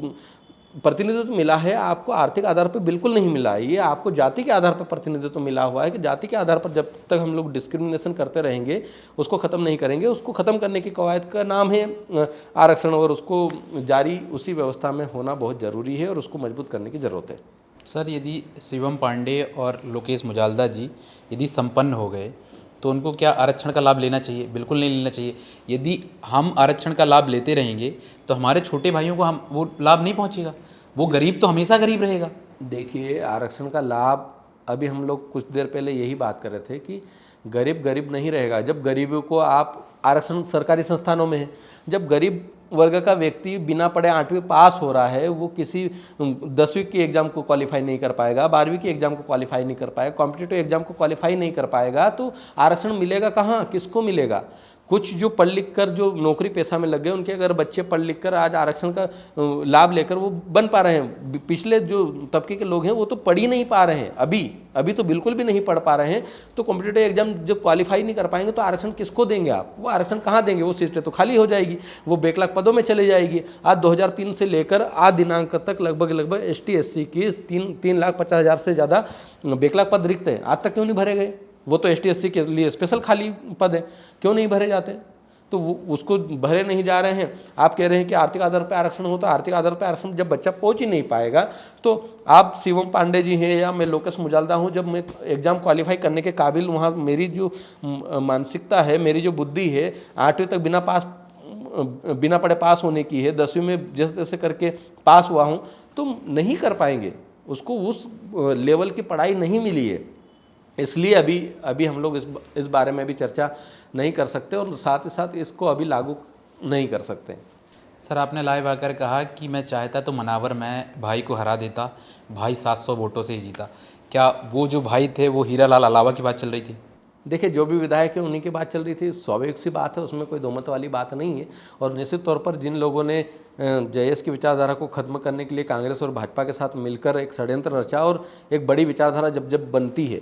प्रतिनिधित्व मिला है आपको आर्थिक आधार पर बिल्कुल नहीं मिला है, ये आपको जाति के आधार पर प्रतिनिधित्व मिला हुआ है कि जाति के आधार पर जब तक हम लोग डिस्क्रिमिनेशन करते रहेंगे उसको ख़त्म नहीं करेंगे। उसको ख़त्म करने की कवायद का नाम है आरक्षण, और उसको जारी उसी व्यवस्था में होना बहुत ज़रूरी है और उसको मजबूत करने की ज़रूरत है। सर, यदि शिवम पांडे और लोकेश मुजालदा जी यदि संपन्न हो गए तो उनको क्या आरक्षण का लाभ लेना चाहिए? बिल्कुल नहीं लेना चाहिए। यदि हम आरक्षण का लाभ लेते रहेंगे तो हमारे छोटे भाइयों को हम वो लाभ नहीं पहुंचेगा, वो गरीब तो हमेशा गरीब रहेगा। देखिए, आरक्षण का लाभ, अभी हम लोग कुछ देर पहले यही बात कर रहे थे कि गरीब गरीब नहीं रहेगा जब गरीबों को आप आरक्षण सरकारी संस्थानों में है। जब गरीब वर्ग का व्यक्ति बिना पढ़े 8वीं पास हो रहा है, वो किसी 10वीं की एग्ज़ाम को क्वालिफाई नहीं कर पाएगा, 12वीं की एग्ज़ाम को क्वालिफाई नहीं कर पाएगा, कॉम्पिटिटिव एग्ज़ाम को क्वालिफाई नहीं कर पाएगा, तो आरक्षण मिलेगा कहाँ, किसको मिलेगा? कुछ जो पढ़ लिख कर जो नौकरी पेशा में लग गए, उनके अगर बच्चे पढ़ लिख कर आज आरक्षण का लाभ लेकर वो बन पा रहे हैं। पिछले जो तबके के लोग हैं वो तो पढ़ ही नहीं पा रहे हैं, अभी तो बिल्कुल भी नहीं पढ़ पा रहे हैं। तो कॉम्पिटिटिव एग्जाम जब क्वालिफाई नहीं कर पाएंगे तो आरक्षण किसको देंगे आप? वो आरक्षण कहाँ देंगे? वो सीटें तो खाली हो जाएगी, वो बेकलाक पदों में चले जाएगी। आज 2003 से लेकर आज दिनांक तक लगभग ST SC की 3,50,000 से ज़्यादा बेकलाक पद रिक्त हैं, आज तक क्यों नहीं भरे गए? वो तो ST SC के लिए स्पेशल खाली पद है, क्यों नहीं भरे जाते? तो वो उसको भरे नहीं जा रहे हैं। आप कह रहे हैं कि आर्थिक आधार पर आरक्षण हो, तो आर्थिक आधार पर आरक्षण जब बच्चा पहुंच ही नहीं पाएगा, तो आप शिवम पांडे जी हैं या मैं लोकेश मुजालदा हूं, जब मैं एग्जाम क्वालिफाई करने के काबिल, वहाँ मेरी जो मानसिकता है, मेरी जो बुद्धि है 8वीं तक बिना पढ़े पास होने की है, 10वीं में जैसे तैसे करके पास हुआ हूँ, तो नहीं कर पाएंगे। उसको उस लेवल की पढ़ाई नहीं मिली है, इसलिए अभी हम लोग इस बारे में भी चर्चा नहीं कर सकते और साथ ही साथ इसको अभी लागू नहीं कर सकते। सर, आपने लाइव आकर कहा कि मैं चाहता तो मनावर में भाई को हरा देता, भाई 700 वोटों से ही जीता। क्या वो जो भाई थे वो हीरा लाल अलावा की बात चल रही थी? देखिए, जो भी विधायक है उन्हीं की बात चल रही थी, स्वाभाविक सी बात है, उसमें कोई दोमत वाली बात नहीं है। और निश्चित तौर पर जिन लोगों ने JS की विचारधारा को खत्म करने के लिए कांग्रेस और भाजपा के साथ मिलकर एक षड्यंत्र रचा, और एक बड़ी विचारधारा जब बनती है,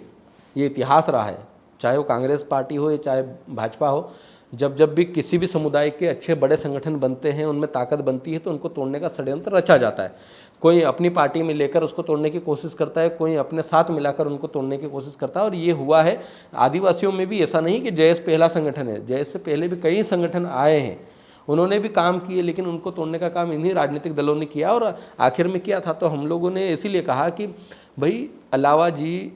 ये इतिहास रहा है, चाहे वो कांग्रेस पार्टी हो या चाहे भाजपा हो, जब भी किसी भी समुदाय के अच्छे बड़े संगठन बनते हैं, उनमें ताकत बनती है, तो उनको तोड़ने का षड्यंत्र रचा जाता है। कोई अपनी पार्टी में लेकर उसको तोड़ने की कोशिश करता है, कोई अपने साथ मिलाकर उनको तोड़ने की कोशिश करता है, और ये हुआ है आदिवासियों में भी। ऐसा नहीं कि JS पहला संगठन है, JS से पहले भी कई संगठन आए हैं, उन्होंने भी काम किए, लेकिन उनको तोड़ने का काम इन्हीं राजनीतिक दलों ने किया और आखिर में किया था। तो हम लोगों ने इसीलिए कहा कि भाई, अलावा जी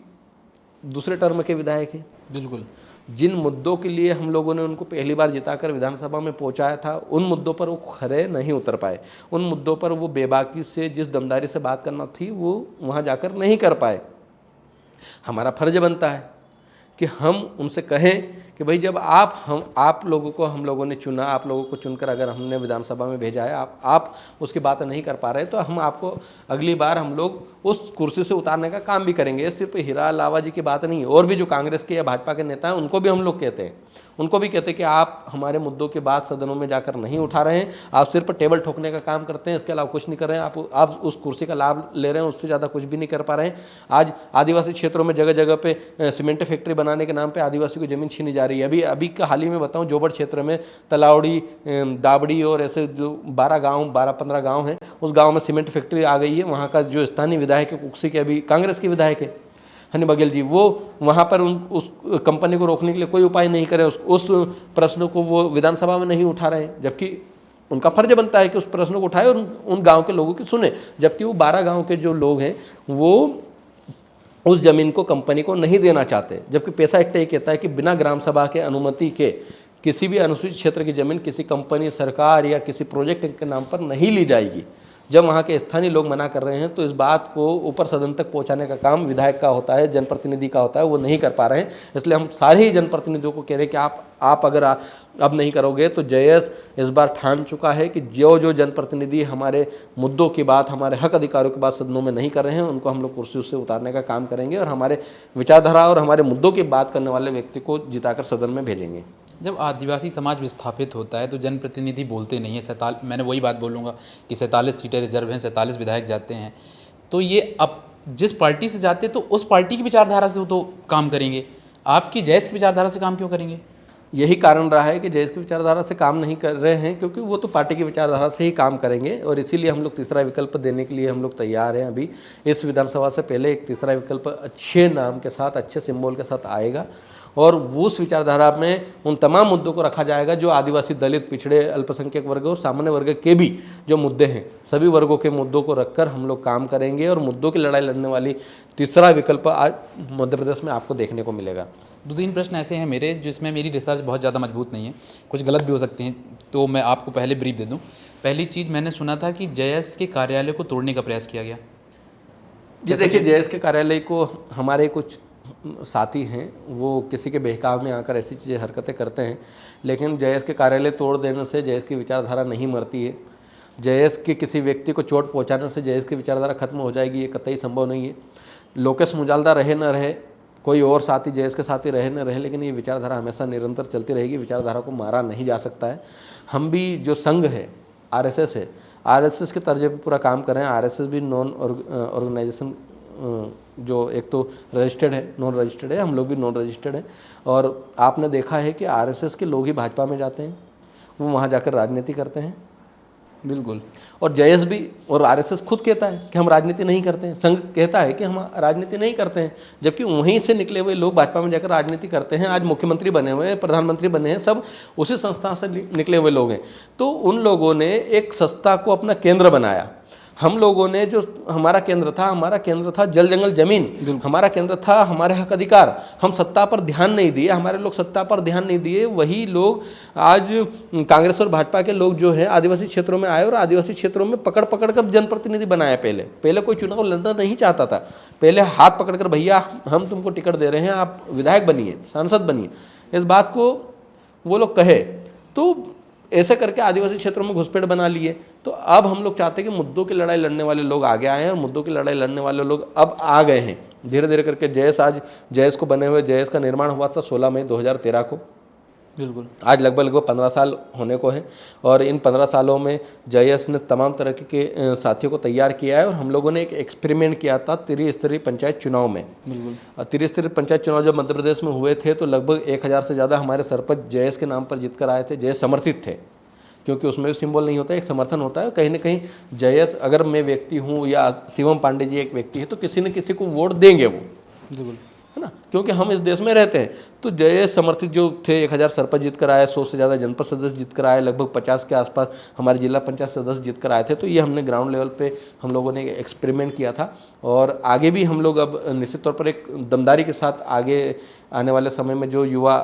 दूसरे टर्म के विधायक हैं, बिल्कुल, जिन मुद्दों के लिए हम लोगों ने उनको पहली बार जिताकर विधानसभा में पहुंचाया था, उन मुद्दों पर वो खरे नहीं उतर पाए। उन मुद्दों पर वो बेबाकी से, जिस दमदारी से बात करना थी, वो वहां जाकर नहीं कर पाए। हमारा फर्ज बनता है कि हम उनसे कहें कि भाई, जब आप लोगों को हम लोगों ने चुना, आप लोगों को चुनकर अगर हमने विधानसभा में भेजा है, आप उसकी बात नहीं कर पा रहे, तो हम आपको अगली बार हम लोग उस कुर्सी से उतारने का काम भी करेंगे। सिर्फ हीरा लावा जी की बात नहीं है, और भी जो कांग्रेस के या भाजपा के नेता हैं उनको भी हम लोग कहते हैं, उनको भी कहते हैं कि आप हमारे मुद्दों के बाद सदनों में जाकर नहीं उठा रहे हैं, आप सिर्फ टेबल ठोकने का काम करते हैं, इसके अलावा कुछ नहीं कर रहे हैं। आप उस कुर्सी का लाभ ले रहे हैं, उससे ज़्यादा कुछ भी नहीं कर पा रहे हैं। आज आदिवासी क्षेत्रों में जगह जगह पे सीमेंट फैक्ट्री बनाने के नाम पे आदिवासी को ज़मीन छीनी जा रही है। अभी का हाल ही में बताऊं, जोबड़ क्षेत्र में तलावड़ी, दाबड़ी और ऐसे जो 12-15 गाँव हैं, उस गाँव में सीमेंट फैक्ट्री आ गई है। वहाँ का जो स्थानीय विधायक है कुक्सी के, अभी कांग्रेस के विधायक है हनी बघेल जी, वो वहाँ पर उस कंपनी को रोकने के लिए कोई उपाय नहीं करे, उस प्रश्न को वो विधानसभा में नहीं उठा रहे हैं, जबकि उनका फर्ज बनता है कि उस प्रश्न को उठाए और उन गांव के लोगों की सुने। जबकि वो 12 गांव के जो लोग हैं वो उस जमीन को कंपनी को नहीं देना चाहते, जबकि पैसा एक्ट ये कहता है कि बिना ग्राम सभा के अनुमति के किसी भी अनुसूचित क्षेत्र की जमीन किसी कंपनी, सरकार या किसी प्रोजेक्ट के नाम पर नहीं ली जाएगी। जब वहाँ के स्थानीय लोग मना कर रहे हैं तो इस बात को ऊपर सदन तक पहुँचाने का काम विधायक का होता है, जनप्रतिनिधि का होता है, वो नहीं कर पा रहे हैं। इसलिए हम सारे ही जनप्रतिनिधियों को कह रहे हैं कि आप अगर अब नहीं करोगे तो JS इस बार ठान चुका है कि जो जनप्रतिनिधि हमारे मुद्दों की बात, हमारे हक अधिकारों की बात सदनों में नहीं कर रहे हैं, उनको हम लोग कुर्सी से उतारने का काम करेंगे और हमारे विचारधारा और हमारे मुद्दों की बात करने वाले व्यक्ति को जिताकर सदन में भेजेंगे। जब आदिवासी समाज विस्थापित होता है तो जनप्रतिनिधि बोलते नहीं है। मैंने वही बात बोलूँगा कि 47 सीटें रिजर्व हैं, 47 विधायक जाते हैं, तो ये अब जिस पार्टी से जाते तो उस पार्टी की विचारधारा से वो तो काम करेंगे। आपकी जयस की विचारधारा से काम क्यों करेंगे? यही कारण रहा है कि जयेश की विचारधारा से काम नहीं कर रहे हैं, क्योंकि वो तो पार्टी की विचारधारा से ही काम करेंगे, और इसीलिए हम लोग तीसरा विकल्प देने के लिए हम लोग तैयार हैं। अभी इस विधानसभा से पहले एक तीसरा विकल्प अच्छे नाम के साथ, अच्छे सिंबल के साथ आएगा, और वो उस विचारधारा में उन तमाम मुद्दों को रखा जाएगा जो आदिवासी, दलित, पिछड़े, अल्पसंख्यक वर्ग और सामान्य वर्ग के भी जो मुद्दे हैं, सभी वर्गों के मुद्दों को रखकर हम लोग काम करेंगे, और मुद्दों की लड़ाई लड़ने वाली तीसरा विकल्प आज मध्य प्रदेश में आपको देखने को मिलेगा। 2-3 प्रश्न ऐसे हैं मेरे जिसमें मेरी रिसर्च बहुत ज़्यादा मजबूत नहीं है, कुछ गलत भी हो सकती हैं, तो मैं आपको पहले ब्रीफ दे दूं। पहली चीज़, मैंने सुना था कि जयस के कार्यालय को तोड़ने का प्रयास किया गया। जी देखिए, जयेश के कार्यालय को हमारे कुछ साथी हैं, वो किसी के बहकाव में आकर ऐसी चीज़ें हरकतें करते हैं, लेकिन जयेश के कार्यालय तोड़ देने से जयेश की विचारधारा नहीं मरती है। जयेश के किसी व्यक्ति को चोट पहुंचाने से जयेश की विचारधारा खत्म हो जाएगी, ये कतई संभव नहीं है। लोकेश मुजालदा रहे न रहे, कोई और साथी जयेश के साथी रहे न रहे, लेकिन ये विचारधारा हमेशा निरंतर चलती रहेगी। विचारधारा को मारा नहीं जा सकता है। हम भी जो संघ है, आरएसएस है, आरएसएस के तर्जे पे पूरा काम कर रहे हैं। आरएसएस भी नॉन ऑर्गेनाइजेशन, जो एक तो रजिस्टर्ड है, नॉन रजिस्टर्ड है, हम लोग भी नॉन रजिस्टर्ड हैं। और आपने देखा है कि आरएसएस के लोग ही भाजपा में जाते हैं, वो वहाँ जाकर राजनीति करते हैं। बिल्कुल। और जयेश भी, और आरएसएस खुद कहता है कि हम राजनीति नहीं करते हैं, संघ कहता है कि हम राजनीति नहीं करते हैं, जबकि वहीं से निकले हुए लोग भाजपा में जाकर राजनीति करते हैं। आज मुख्यमंत्री बने हुए हैं, प्रधानमंत्री बने हैं, सब उसी संस्था से निकले हुए लोग हैं। तो उन लोगों ने एक संस्था को अपना केंद्र बनाया। हम लोगों ने, जो हमारा केंद्र था जल जंगल जमीन, हमारा केंद्र था हमारे हक अधिकार। हम सत्ता पर ध्यान नहीं दिए, हमारे लोग सत्ता पर ध्यान नहीं दिए। वही लोग आज कांग्रेस और भाजपा के लोग जो हैं आदिवासी क्षेत्रों में आए और आदिवासी क्षेत्रों में पकड़ पकड़ कर जनप्रतिनिधि बनाया। पहले कोई चुनाव लड़ना नहीं चाहता था, पहले हाथ पकड़ कर, भैया हम तुमको टिकट दे रहे हैं, आप विधायक बनिए, सांसद बनिए, इस बात को वो लोग कहे। तो ऐसे करके आदिवासी क्षेत्रों में घुसपैठ बना लिए। तो अब हम लोग चाहते हैं कि मुद्दों की लड़ाई लड़ने वाले लोग आगे आए हैं, और मुद्दों की लड़ाई लड़ने वाले लोग अब आ गए हैं धीरे धीरे करके। जयेश को बने हुए, जयेश का निर्माण हुआ था 16 मई 2013 को। बिल्कुल। आज लगभग 15 साल होने को है, और इन 15 सालों में जयेश ने तमाम तरह के साथियों को तैयार किया है। और हम लोगों ने एक एक्सपेरिमेंट किया था त्रिस्तरीय पंचायत चुनाव में। बिल्कुल। त्रिस्तरीय पंचायत चुनाव जब मध्य प्रदेश में हुए थे तो लगभग 1000 से ज़्यादा हमारे सरपंच जयेश के नाम पर जीत कर आए थे। जयेश समर्थित थे, क्योंकि उसमें भी सिंबल नहीं होता है, एक समर्थन होता है। कहीं ना कहीं जयेश, अगर मैं व्यक्ति हूँ या शिवम पांडे जी एक व्यक्ति है, तो किसी न किसी को वोट देंगे वो, बिल्कुल, है ना, क्योंकि हम इस देश में रहते हैं। तो जयेश समर्थित जो थे, 1000 सरपंच जीत कर आए, 100 से ज़्यादा जनपद सदस्य जीत कर आए, लगभग 50 के आसपास हमारे जिला पंचायत सदस्य जीत कर आए थे। तो ये हमने ग्राउंड लेवल पे हम लोगों ने एक्सपेरिमेंट किया था, और आगे भी हम लोग अब निश्चित तौर पर एक दमदारी के साथ आगे आने वाले समय में जो युवा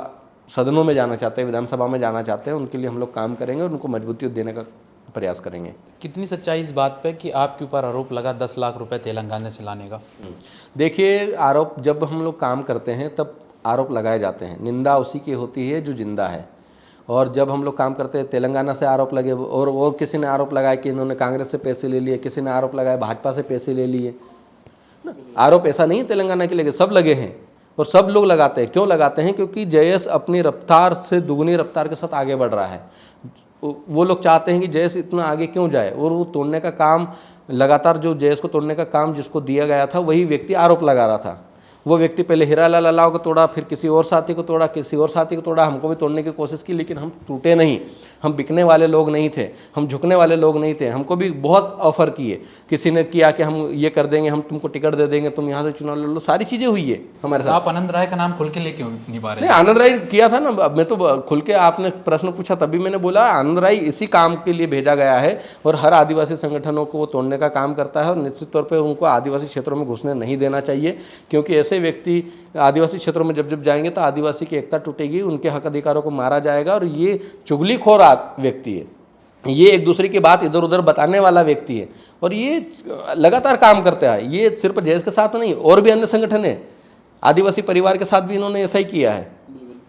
सदनों में जाना चाहते हैं, विधानसभा में जाना चाहते हैं, उनके लिए हम लोग काम करेंगे और उनको मजबूती देने का प्रयास करेंगे। कितनी सच्चाई इस बात पे कि आपके ऊपर आरोप लगा 10 लाख रुपए तेलंगाना से लाने का? देखिए, आरोप जब हम लोग काम करते हैं तब आरोप लगाए जाते हैं, निंदा उसी की होती है जो जिंदा है। और जब हम लोग काम करते हैं, तेलंगाना से आरोप लगे, और किसी ने आरोप लगाया कि इन्होंने कांग्रेस से पैसे ले लिए, किसी ने आरोप लगाया भाजपा से पैसे ले लिए ना। आरोप ऐसा नहीं है तेलंगाना के लगे, सब लगे हैं, और सब लोग लगाते हैं। क्यों लगाते हैं? क्योंकि जयेश अपनी रफ्तार से दुगनी रफ्तार के साथ आगे बढ़ रहा है। वो लोग चाहते हैं कि जयेश इतना आगे क्यों जाए, और वो तोड़ने का काम लगातार, जो जयेश को तोड़ने का काम जिसको दिया गया था, वही व्यक्ति आरोप लगा रहा था। वो व्यक्ति पहले हीरालाल अलाव को तोड़ा, फिर किसी और साथी को तोड़ा, किसी और साथी को तोड़ा, हमको भी तोड़ने की कोशिश की, लेकिन हम टूटे नहीं। हम बिकने वाले लोग नहीं थे, हम झुकने वाले लोग नहीं थे। हमको भी बहुत ऑफर किए, किसी ने किया कि हम ये कर देंगे, हम तुमको टिकट दे देंगे, तुम यहाँ से चुनाव लड़ लो, सारी चीज़ें हुई है हमारे साथ। आप आनंद राय का नाम खुल के ले क्यों नहीं पा रहे? नहीं, आनंद राय किया था ना। अब मैं तो खुल के, आपने प्रश्न पूछा तभी मैंने बोला, आनंद राय इसी काम के लिए भेजा गया है, और हर आदिवासी संगठनों को वो तोड़ने का काम करता है। और निश्चित तौर पर उनको आदिवासी क्षेत्रों में घुसने नहीं देना चाहिए, क्योंकि ऐसे व्यक्ति आदिवासी क्षेत्रों में जब जाएंगे तो आदिवासी की एकता टूटेगी, उनके हक अधिकारों को मारा जाएगा। और ये चुगलीखोर व्यक्ति है, ये एक दूसरे की बात इधर उधर बताने वाला व्यक्ति है, और ये लगातार काम करता है। ये सिर्फ जयेश के साथ नहीं, और भी अन्य संगठन है, आदिवासी परिवार के साथ भी इन्होंने ऐसा ही किया है।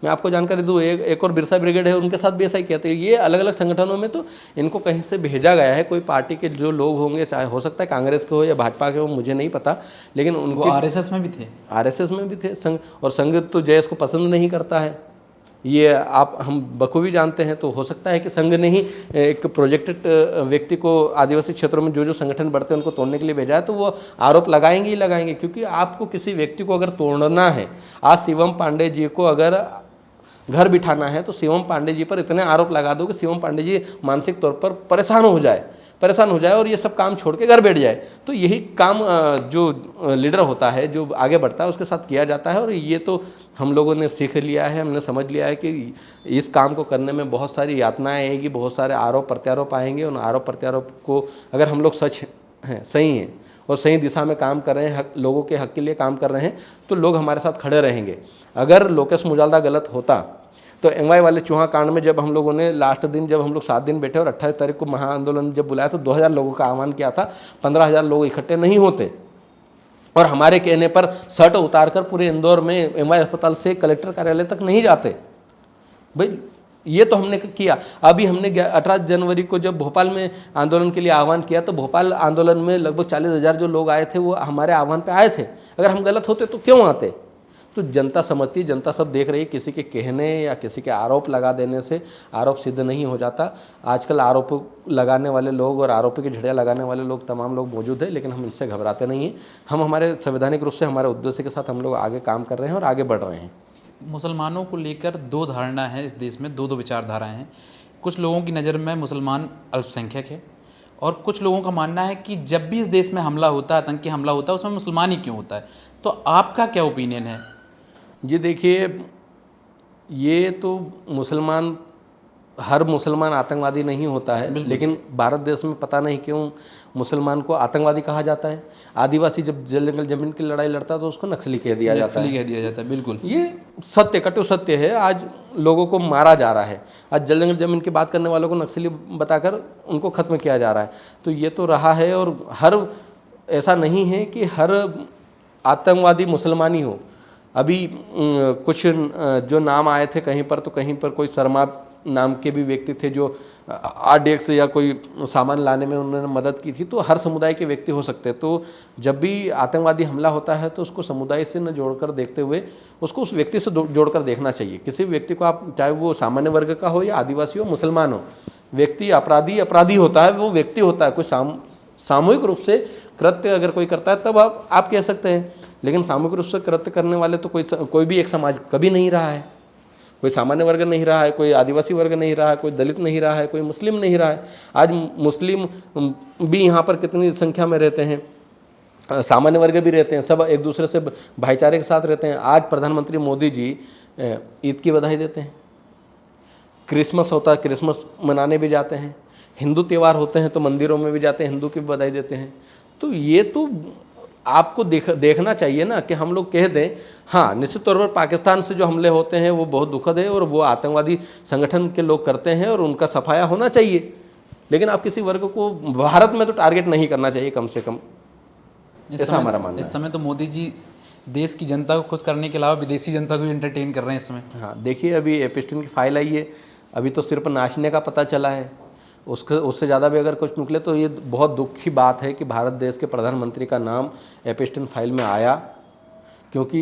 मैं आपको जानकारी दूँ, एक और बिरसा ब्रिगेड है, उनके साथ भी ऐसा ही किया था। ये अलग अलग संगठनों में तो इनको कहीं से भेजा गया है। कोई पार्टी के जो लोग होंगे, चाहे हो सकता है कांग्रेस के हो या भाजपा के हो, मुझे नहीं पता, लेकिन उनको आरएसएस में भी थे। आरएसएस में भी थे संघ, और संघ तो जयेश को पसंद नहीं करता है। ये आप हम बखूबी जानते हैं। तो हो सकता है कि संघ ने ही एक प्रोजेक्टेड व्यक्ति को आदिवासी क्षेत्रों में जो संगठन बढ़ते हैं उनको तोड़ने के लिए भेजा है, तो वो आरोप लगाएंगे ही लगाएंगे। क्योंकि आपको किसी व्यक्ति को अगर तोड़ना है, आज शिवम पांडे जी को अगर घर बिठाना है तो शिवम पांडे जी पर इतने आरोप लगा दो कि शिवम पांडे जी मानसिक तौर पर परेशान हो जाए और ये सब काम छोड़ के घर बैठ जाए। तो यही काम जो लीडर होता है, जो आगे बढ़ता है, उसके साथ किया जाता है। और ये तो हम लोगों ने सीख लिया है, हमने समझ लिया है कि इस काम को करने में बहुत सारी यातनाएं आएंगी, बहुत सारे आरोप प्रत्यारोप आएंगे। उन आरोप प्रत्यारोप को अगर हम लोग सच हैं, सही हैं और सही दिशा में काम कर रहे हैं, लोगों के हक के लिए काम कर रहे हैं, तो लोग हमारे साथ खड़े रहेंगे। अगर लोकेश मुजाल्दा गलत होता तो एमवाई वाले चूहा कांड में जब हम लोगों ने लास्ट दिन, जब हम लोग 7 दिन बैठे और 28 तारीख को महाआंदोलन जब बुलाया तो 2000 लोगों का आह्वान किया था, 15,000 लोग इकट्ठे नहीं होते। और हमारे कहने पर शर्ट उतारकर पूरे इंदौर में एमवाई अस्पताल से कलेक्टर कार्यालय तक नहीं जाते। भाई ये तो हमने किया। अभी हमने 18 जनवरी को जब भोपाल में आंदोलन के लिए आह्वान किया तो भोपाल आंदोलन में लगभग 40,000 जो लोग आए थे वो हमारे आह्वान पे आए थे। अगर हम गलत होते तो क्यों आते? तो जनता समझती, जनता सब देख रही है। किसी के कहने या किसी के आरोप लगा देने से आरोप सिद्ध नहीं हो जाता। आजकल आरोप लगाने वाले लोग और आरोपी की झड़ियाँ लगाने वाले लोग, तमाम लोग मौजूद हैं, लेकिन हम इससे घबराते नहीं हैं। हम हमारे संवैधानिक रूप से हमारे उद्देश्य के साथ हम लोग आगे काम कर रहे हैं और आगे बढ़ रहे हैं। मुसलमानों को लेकर 2 धारणा है इस देश में, 2 विचारधाराएँ हैं। कुछ लोगों की नज़र में मुसलमान अल्पसंख्यक है और कुछ लोगों का मानना है कि जब भी इस देश में हमला होता है, आतंकी हमला होता है, उसमें मुसलमान ही क्यों होता है। तो आपका क्या ओपिनियन है? जी देखिए, ये तो मुसलमान, हर मुसलमान आतंकवादी नहीं होता है, लेकिन भारत देश में पता नहीं क्यों मुसलमान को आतंकवादी कहा जाता है। आदिवासी जब जंगल जमीन की लड़ाई लड़ता है तो उसको नक्सली कह दिया जाता है। बिल्कुल, ये सत्य, कटु सत्य है। आज लोगों को मारा जा रहा है, आज जंगल जमीन की बात करने वालों को नक्सली बताकर उनको खत्म किया जा रहा है। तो ये तो रहा है। और हर, ऐसा नहीं है कि हर आतंकवादी मुसलमान ही हो। अभी कुछ जो नाम आए थे कहीं पर, तो कहीं पर कोई शर्मा नाम के भी व्यक्ति थे जो RDX या कोई सामान लाने में उन्होंने मदद की थी। तो हर समुदाय के व्यक्ति हो सकते हैं। तो जब भी आतंकवादी हमला होता है तो उसको समुदाय से न जोड़कर देखते हुए उसको उस व्यक्ति से जोड़कर देखना चाहिए। किसी भी व्यक्ति को आप, चाहे वो सामान्य वर्ग का हो या आदिवासी हो, मुसलमान हो, व्यक्ति अपराधी होता है, वो व्यक्ति होता है। कोई सामूहिक रूप से कृत्य अगर कोई करता है तब आप कह सकते हैं, लेकिन सामूहिक रूप से कृत्य करने वाले तो कोई भी एक समाज कभी नहीं रहा है। कोई सामान्य वर्ग नहीं रहा है, कोई आदिवासी वर्ग नहीं रहा है, कोई दलित नहीं रहा है, कोई मुस्लिम नहीं रहा है। आज मुस्लिम भी यहाँ पर कितनी संख्या में रहते हैं, सामान्य वर्ग भी रहते हैं, सब एक दूसरे से भाईचारे के साथ रहते हैं। आज प्रधानमंत्री मोदी जी ईद की बधाई देते हैं, क्रिसमस होता है, क्रिसमस मनाने भी जाते हैं, हिंदू त्यौहार होते हैं तो मंदिरों में भी जाते हैं, हिंदू की बधाई देते हैं। तो ये तो आपको देखना चाहिए ना कि हम लोग कह दें हाँ, निश्चित तौर पर पाकिस्तान से जो हमले होते हैं वो बहुत दुखद है और वो आतंकवादी संगठन के लोग करते हैं और उनका सफाया होना चाहिए। लेकिन आप किसी वर्ग को भारत में तो टारगेट नहीं करना चाहिए, कम से कम, ऐसा हमारा मानना है। इस समय तो मोदी जी देश की जनता को खुश करने के अलावा विदेशी जनता को भी एंटरटेन कर रहे हैं इस समय। हाँ देखिए, अभी एपिस्टिन की फाइल आई है, अभी तो सिर्फ नाचने का पता चला है, उससे ज़्यादा भी अगर कुछ निकले तो ये बहुत दुख की बात है कि भारत देश के प्रधानमंत्री का नाम एपिस्टिन फाइल में आया। क्योंकि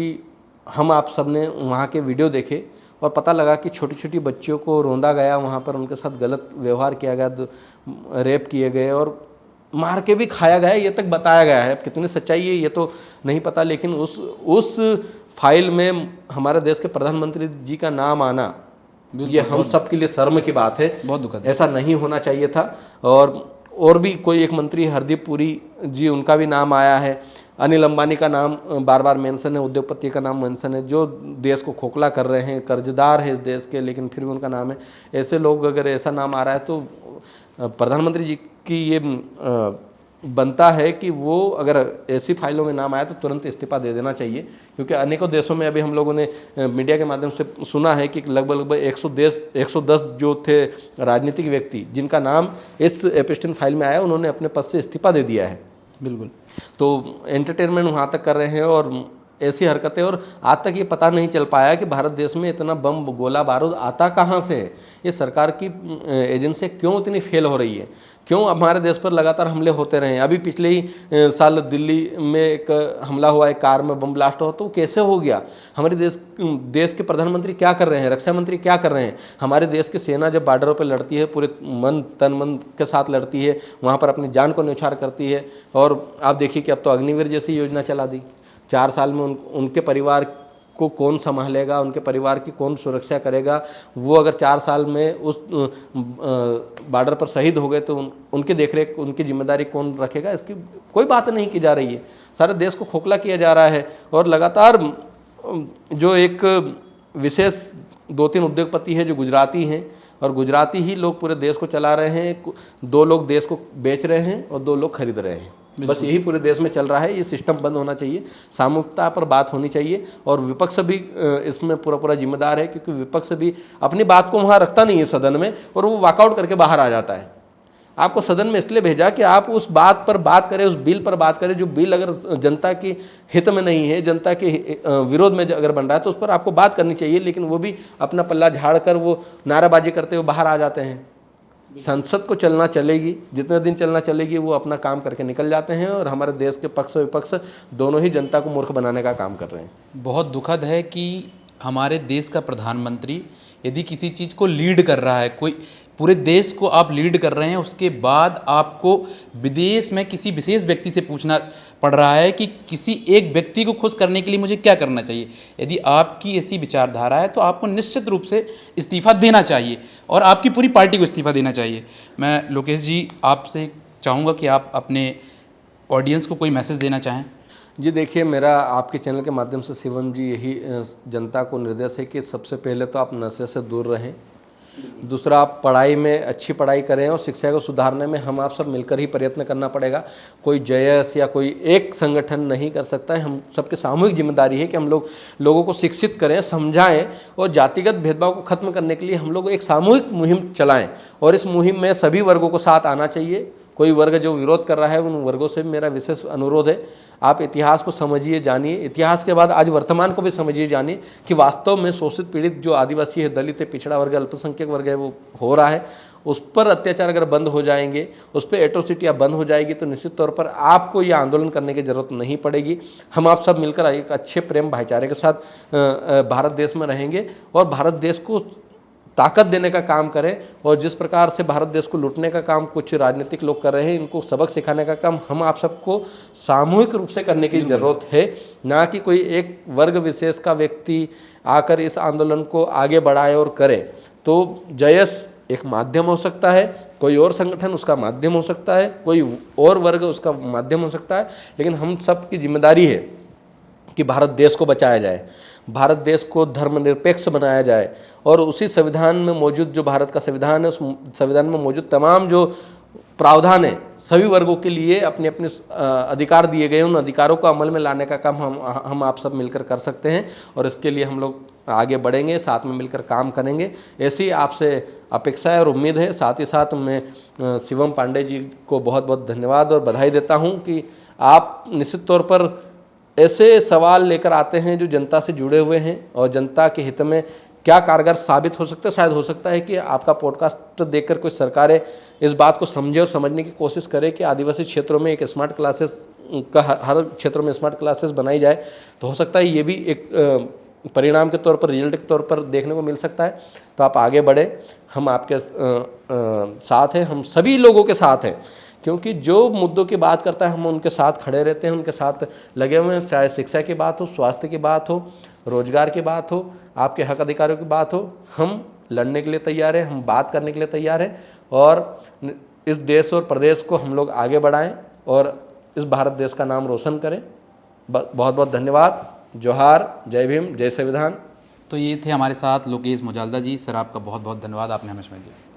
हम आप सब ने वहाँ के वीडियो देखे और पता लगा कि छोटी छोटी बच्चियों को रोंदा गया, वहाँ पर उनके साथ गलत व्यवहार किया गया, रेप किए गए और मार के भी खाया गया, ये तक बताया गया है। कितनी सच्चाई है ये तो नहीं पता, लेकिन उस फाइल में हमारे देश के प्रधानमंत्री जी का नाम आना, ये हम सब के लिए शर्म की बात है, बहुत दुखद। ऐसा नहीं होना चाहिए था। और भी कोई एक मंत्री हरदीप पुरी जी, उनका भी नाम आया है। अनिल अंबानी का नाम बार बार मेंशन है, उद्योगपति का नाम मेंशन है, जो देश को खोखला कर रहे हैं, कर्जदार है इस देश के, लेकिन फिर भी उनका नाम है। ऐसे लोग, अगर ऐसा नाम आ रहा है तो प्रधानमंत्री जी की ये बनता है कि वो अगर ऐसी फाइलों में नाम आया तो तुरंत इस्तीफा दे देना चाहिए। क्योंकि अनेकों देशों में अभी हम लोगों ने मीडिया के माध्यम से सुना है कि लगभग 110 जो थे राजनीतिक व्यक्ति जिनका नाम इस एपिस्टिन फाइल में आया, उन्होंने अपने पद से इस्तीफा दे दिया है। बिल्कुल। तो एंटरटेनमेंट वहाँ तक कर रहे हैं और ऐसी हरकतें, और आज तक ये पता नहीं चल पाया कि भारत देश में इतना बम गोला बारूद आता कहाँ से है। ये सरकार की एजेंसियाँ क्यों इतनी फेल हो रही है, क्यों हमारे देश पर लगातार हमले होते रहे। अभी पिछले ही साल दिल्ली में एक हमला हुआ, एक कार में बम ब्लास्ट हुआ, तो कैसे हो गया। हमारे देश के प्रधानमंत्री क्या कर रहे हैं, रक्षा मंत्री क्या कर रहे हैं। हमारे देश की सेना जब बॉर्डरों पर लड़ती है, पूरे तन मन के साथ लड़ती है, वहाँ पर अपनी जान को न्यौछावर करती है। और आप देखिए कि अब तो अग्निवीर जैसी योजना चला दी। 4 साल में उनके परिवार को कौन संभालेगा, उनके परिवार की कौन सुरक्षा करेगा। वो अगर 4 साल में उस बॉर्डर पर शहीद हो गए तो उनकी देखरेख, उनकी जिम्मेदारी कौन रखेगा, इसकी कोई बात नहीं की जा रही है। सारे देश को खोखला किया जा रहा है। और लगातार जो एक विशेष 2-3 उद्योगपति है जो गुजराती हैं, और गुजराती ही लोग पूरे देश को चला रहे हैं। 2 लोग देश को बेच रहे हैं और 2 लोग खरीद रहे हैं। बस यही पूरे देश में चल रहा है। ये सिस्टम बंद होना चाहिए, सामूहिकता पर बात होनी चाहिए। और विपक्ष भी इसमें पूरा जिम्मेदार है, क्योंकि विपक्ष भी अपनी बात को वहाँ रखता नहीं है सदन में, और वो वॉकआउट करके बाहर आ जाता है। आपको सदन में इसलिए भेजा कि आप उस बात पर बात करें, उस बिल पर बात करें, जो बिल अगर जनता की हित में नहीं है, जनता के विरोध में अगर बन रहा है, तो उस पर आपको बात करनी चाहिए। लेकिन वो भी अपना पल्ला झाड़ कर वो नाराबाजी करते हुए बाहर आ जाते हैं। संसद को चलना चलेगी, जितने दिन चलना चलेगी, वो अपना काम करके निकल जाते हैं। और हमारे देश के पक्ष विपक्ष दोनों ही जनता को मूर्ख बनाने का काम कर रहे हैं। बहुत दुखद है कि हमारे देश का प्रधानमंत्री यदि किसी चीज़ को लीड कर रहा है, कोई पूरे देश को आप लीड कर रहे हैं, उसके बाद आपको विदेश में किसी विशेष व्यक्ति से पूछना पड़ रहा है कि किसी एक व्यक्ति को खुश करने के लिए मुझे क्या करना चाहिए। यदि आपकी ऐसी विचारधारा है तो आपको निश्चित रूप से इस्तीफ़ा देना चाहिए और आपकी पूरी पार्टी को इस्तीफ़ा देना चाहिए। मैं लोकेश जी आपसे चाहूँगा कि आप अपने ऑडियंस को कोई मैसेज देना चाहें। जी देखिए, मेरा आपके चैनल के माध्यम से शिवम जी यही जनता को निर्देश है कि सबसे पहले तो आप नशे से दूर रहें। दूसरा, आप पढ़ाई में अच्छी पढ़ाई करें, और शिक्षा को सुधारने में हम आप सब मिलकर ही प्रयत्न करना पड़ेगा। कोई जयस या कोई एक संगठन नहीं कर सकता है। हम सबकी सामूहिक जिम्मेदारी है कि हम लोगों को शिक्षित करें, समझाएं, और जातिगत भेदभाव को खत्म करने के लिए हम लोग एक सामूहिक मुहिम चलाएं। और इस मुहिम में सभी वर्गों को साथ आना चाहिए। कोई वर्ग जो विरोध कर रहा है, उन वर्गों से मेरा विशेष अनुरोध है, आप इतिहास को समझिए, जानिए। इतिहास के बाद आज वर्तमान को भी समझिए, जानिए कि वास्तव में शोषित पीड़ित जो आदिवासी है, दलित है, पिछड़ा वर्ग, अल्पसंख्यक वर्ग है, वो हो रहा है। उस पर अत्याचार अगर बंद हो जाएंगे, उस पर एट्रोसिटियाँ बंद हो जाएगी, तो निश्चित तौर पर आपको ये आंदोलन करने की ज़रूरत नहीं पड़ेगी। हम आप सब मिलकर एक अच्छे प्रेम भाईचारे के साथ भारत देश में रहेंगे और भारत देश को ताकत देने का काम करें। और जिस प्रकार से भारत देश को लूटने का काम कुछ राजनीतिक लोग कर रहे हैं, इनको सबक सिखाने का काम हम आप सबको सामूहिक रूप से करने की ज़रूरत है, ना कि कोई एक वर्ग विशेष का व्यक्ति आकर इस आंदोलन को आगे बढ़ाए और करे। तो जयस एक माध्यम हो सकता है, कोई और संगठन उसका माध्यम हो सकता है, कोई और वर्ग उसका माध्यम हो सकता है, लेकिन हम सब की जिम्मेदारी है कि भारत देश को बचाया जाए, भारत देश को धर्मनिरपेक्ष बनाया जाए। और उसी संविधान में मौजूद जो भारत का संविधान है, उस संविधान में मौजूद तमाम जो प्रावधान है, सभी वर्गों के लिए अपने अपने अधिकार दिए गए, उन अधिकारों को अमल में लाने का काम हम आप सब मिलकर कर सकते हैं। और इसके लिए हम लोग आगे बढ़ेंगे, साथ में मिलकर काम करेंगे, ऐसी आपसे अपेक्षा है और उम्मीद है। साथ ही साथ मैं शिवम पांडे जी को बहुत बहुत धन्यवाद और बधाई देता हूँ कि आप निश्चित तौर पर ऐसे सवाल लेकर आते हैं जो जनता से जुड़े हुए हैं और जनता के हित में क्या कारगर साबित हो सकता है। शायद हो सकता है कि आपका पॉडकास्ट देखकर कुछ सरकारें इस बात को समझे और समझने की कोशिश करें कि आदिवासी क्षेत्रों में एक स्मार्ट क्लासेस का हर क्षेत्रों में स्मार्ट क्लासेस बनाई जाए। तो हो सकता है ये भी एक परिणाम के तौर पर, रिजल्ट के तौर पर देखने को मिल सकता है। तो आप आगे बढ़े, हम आपके साथ हैं, हम सभी लोगों के साथ हैं, क्योंकि जो मुद्दों की बात करता है हम उनके साथ खड़े रहते हैं, उनके साथ लगे हुए हैं। चाहे शिक्षा की बात हो, स्वास्थ्य की बात हो, रोजगार की बात हो, आपके हक अधिकारों की बात हो, हम लड़ने के लिए तैयार हैं, हम बात करने के लिए तैयार हैं। और इस देश और प्रदेश को हम लोग आगे बढ़ाएं और इस भारत देश का नाम रोशन करें। बहुत बहुत धन्यवाद। जोहार, जय भीम, जय संविधान। तो ये थे हमारे साथ लोकेश मुजालदा जी। सर आपका बहुत बहुत धन्यवाद, आपने हमें समय दिया।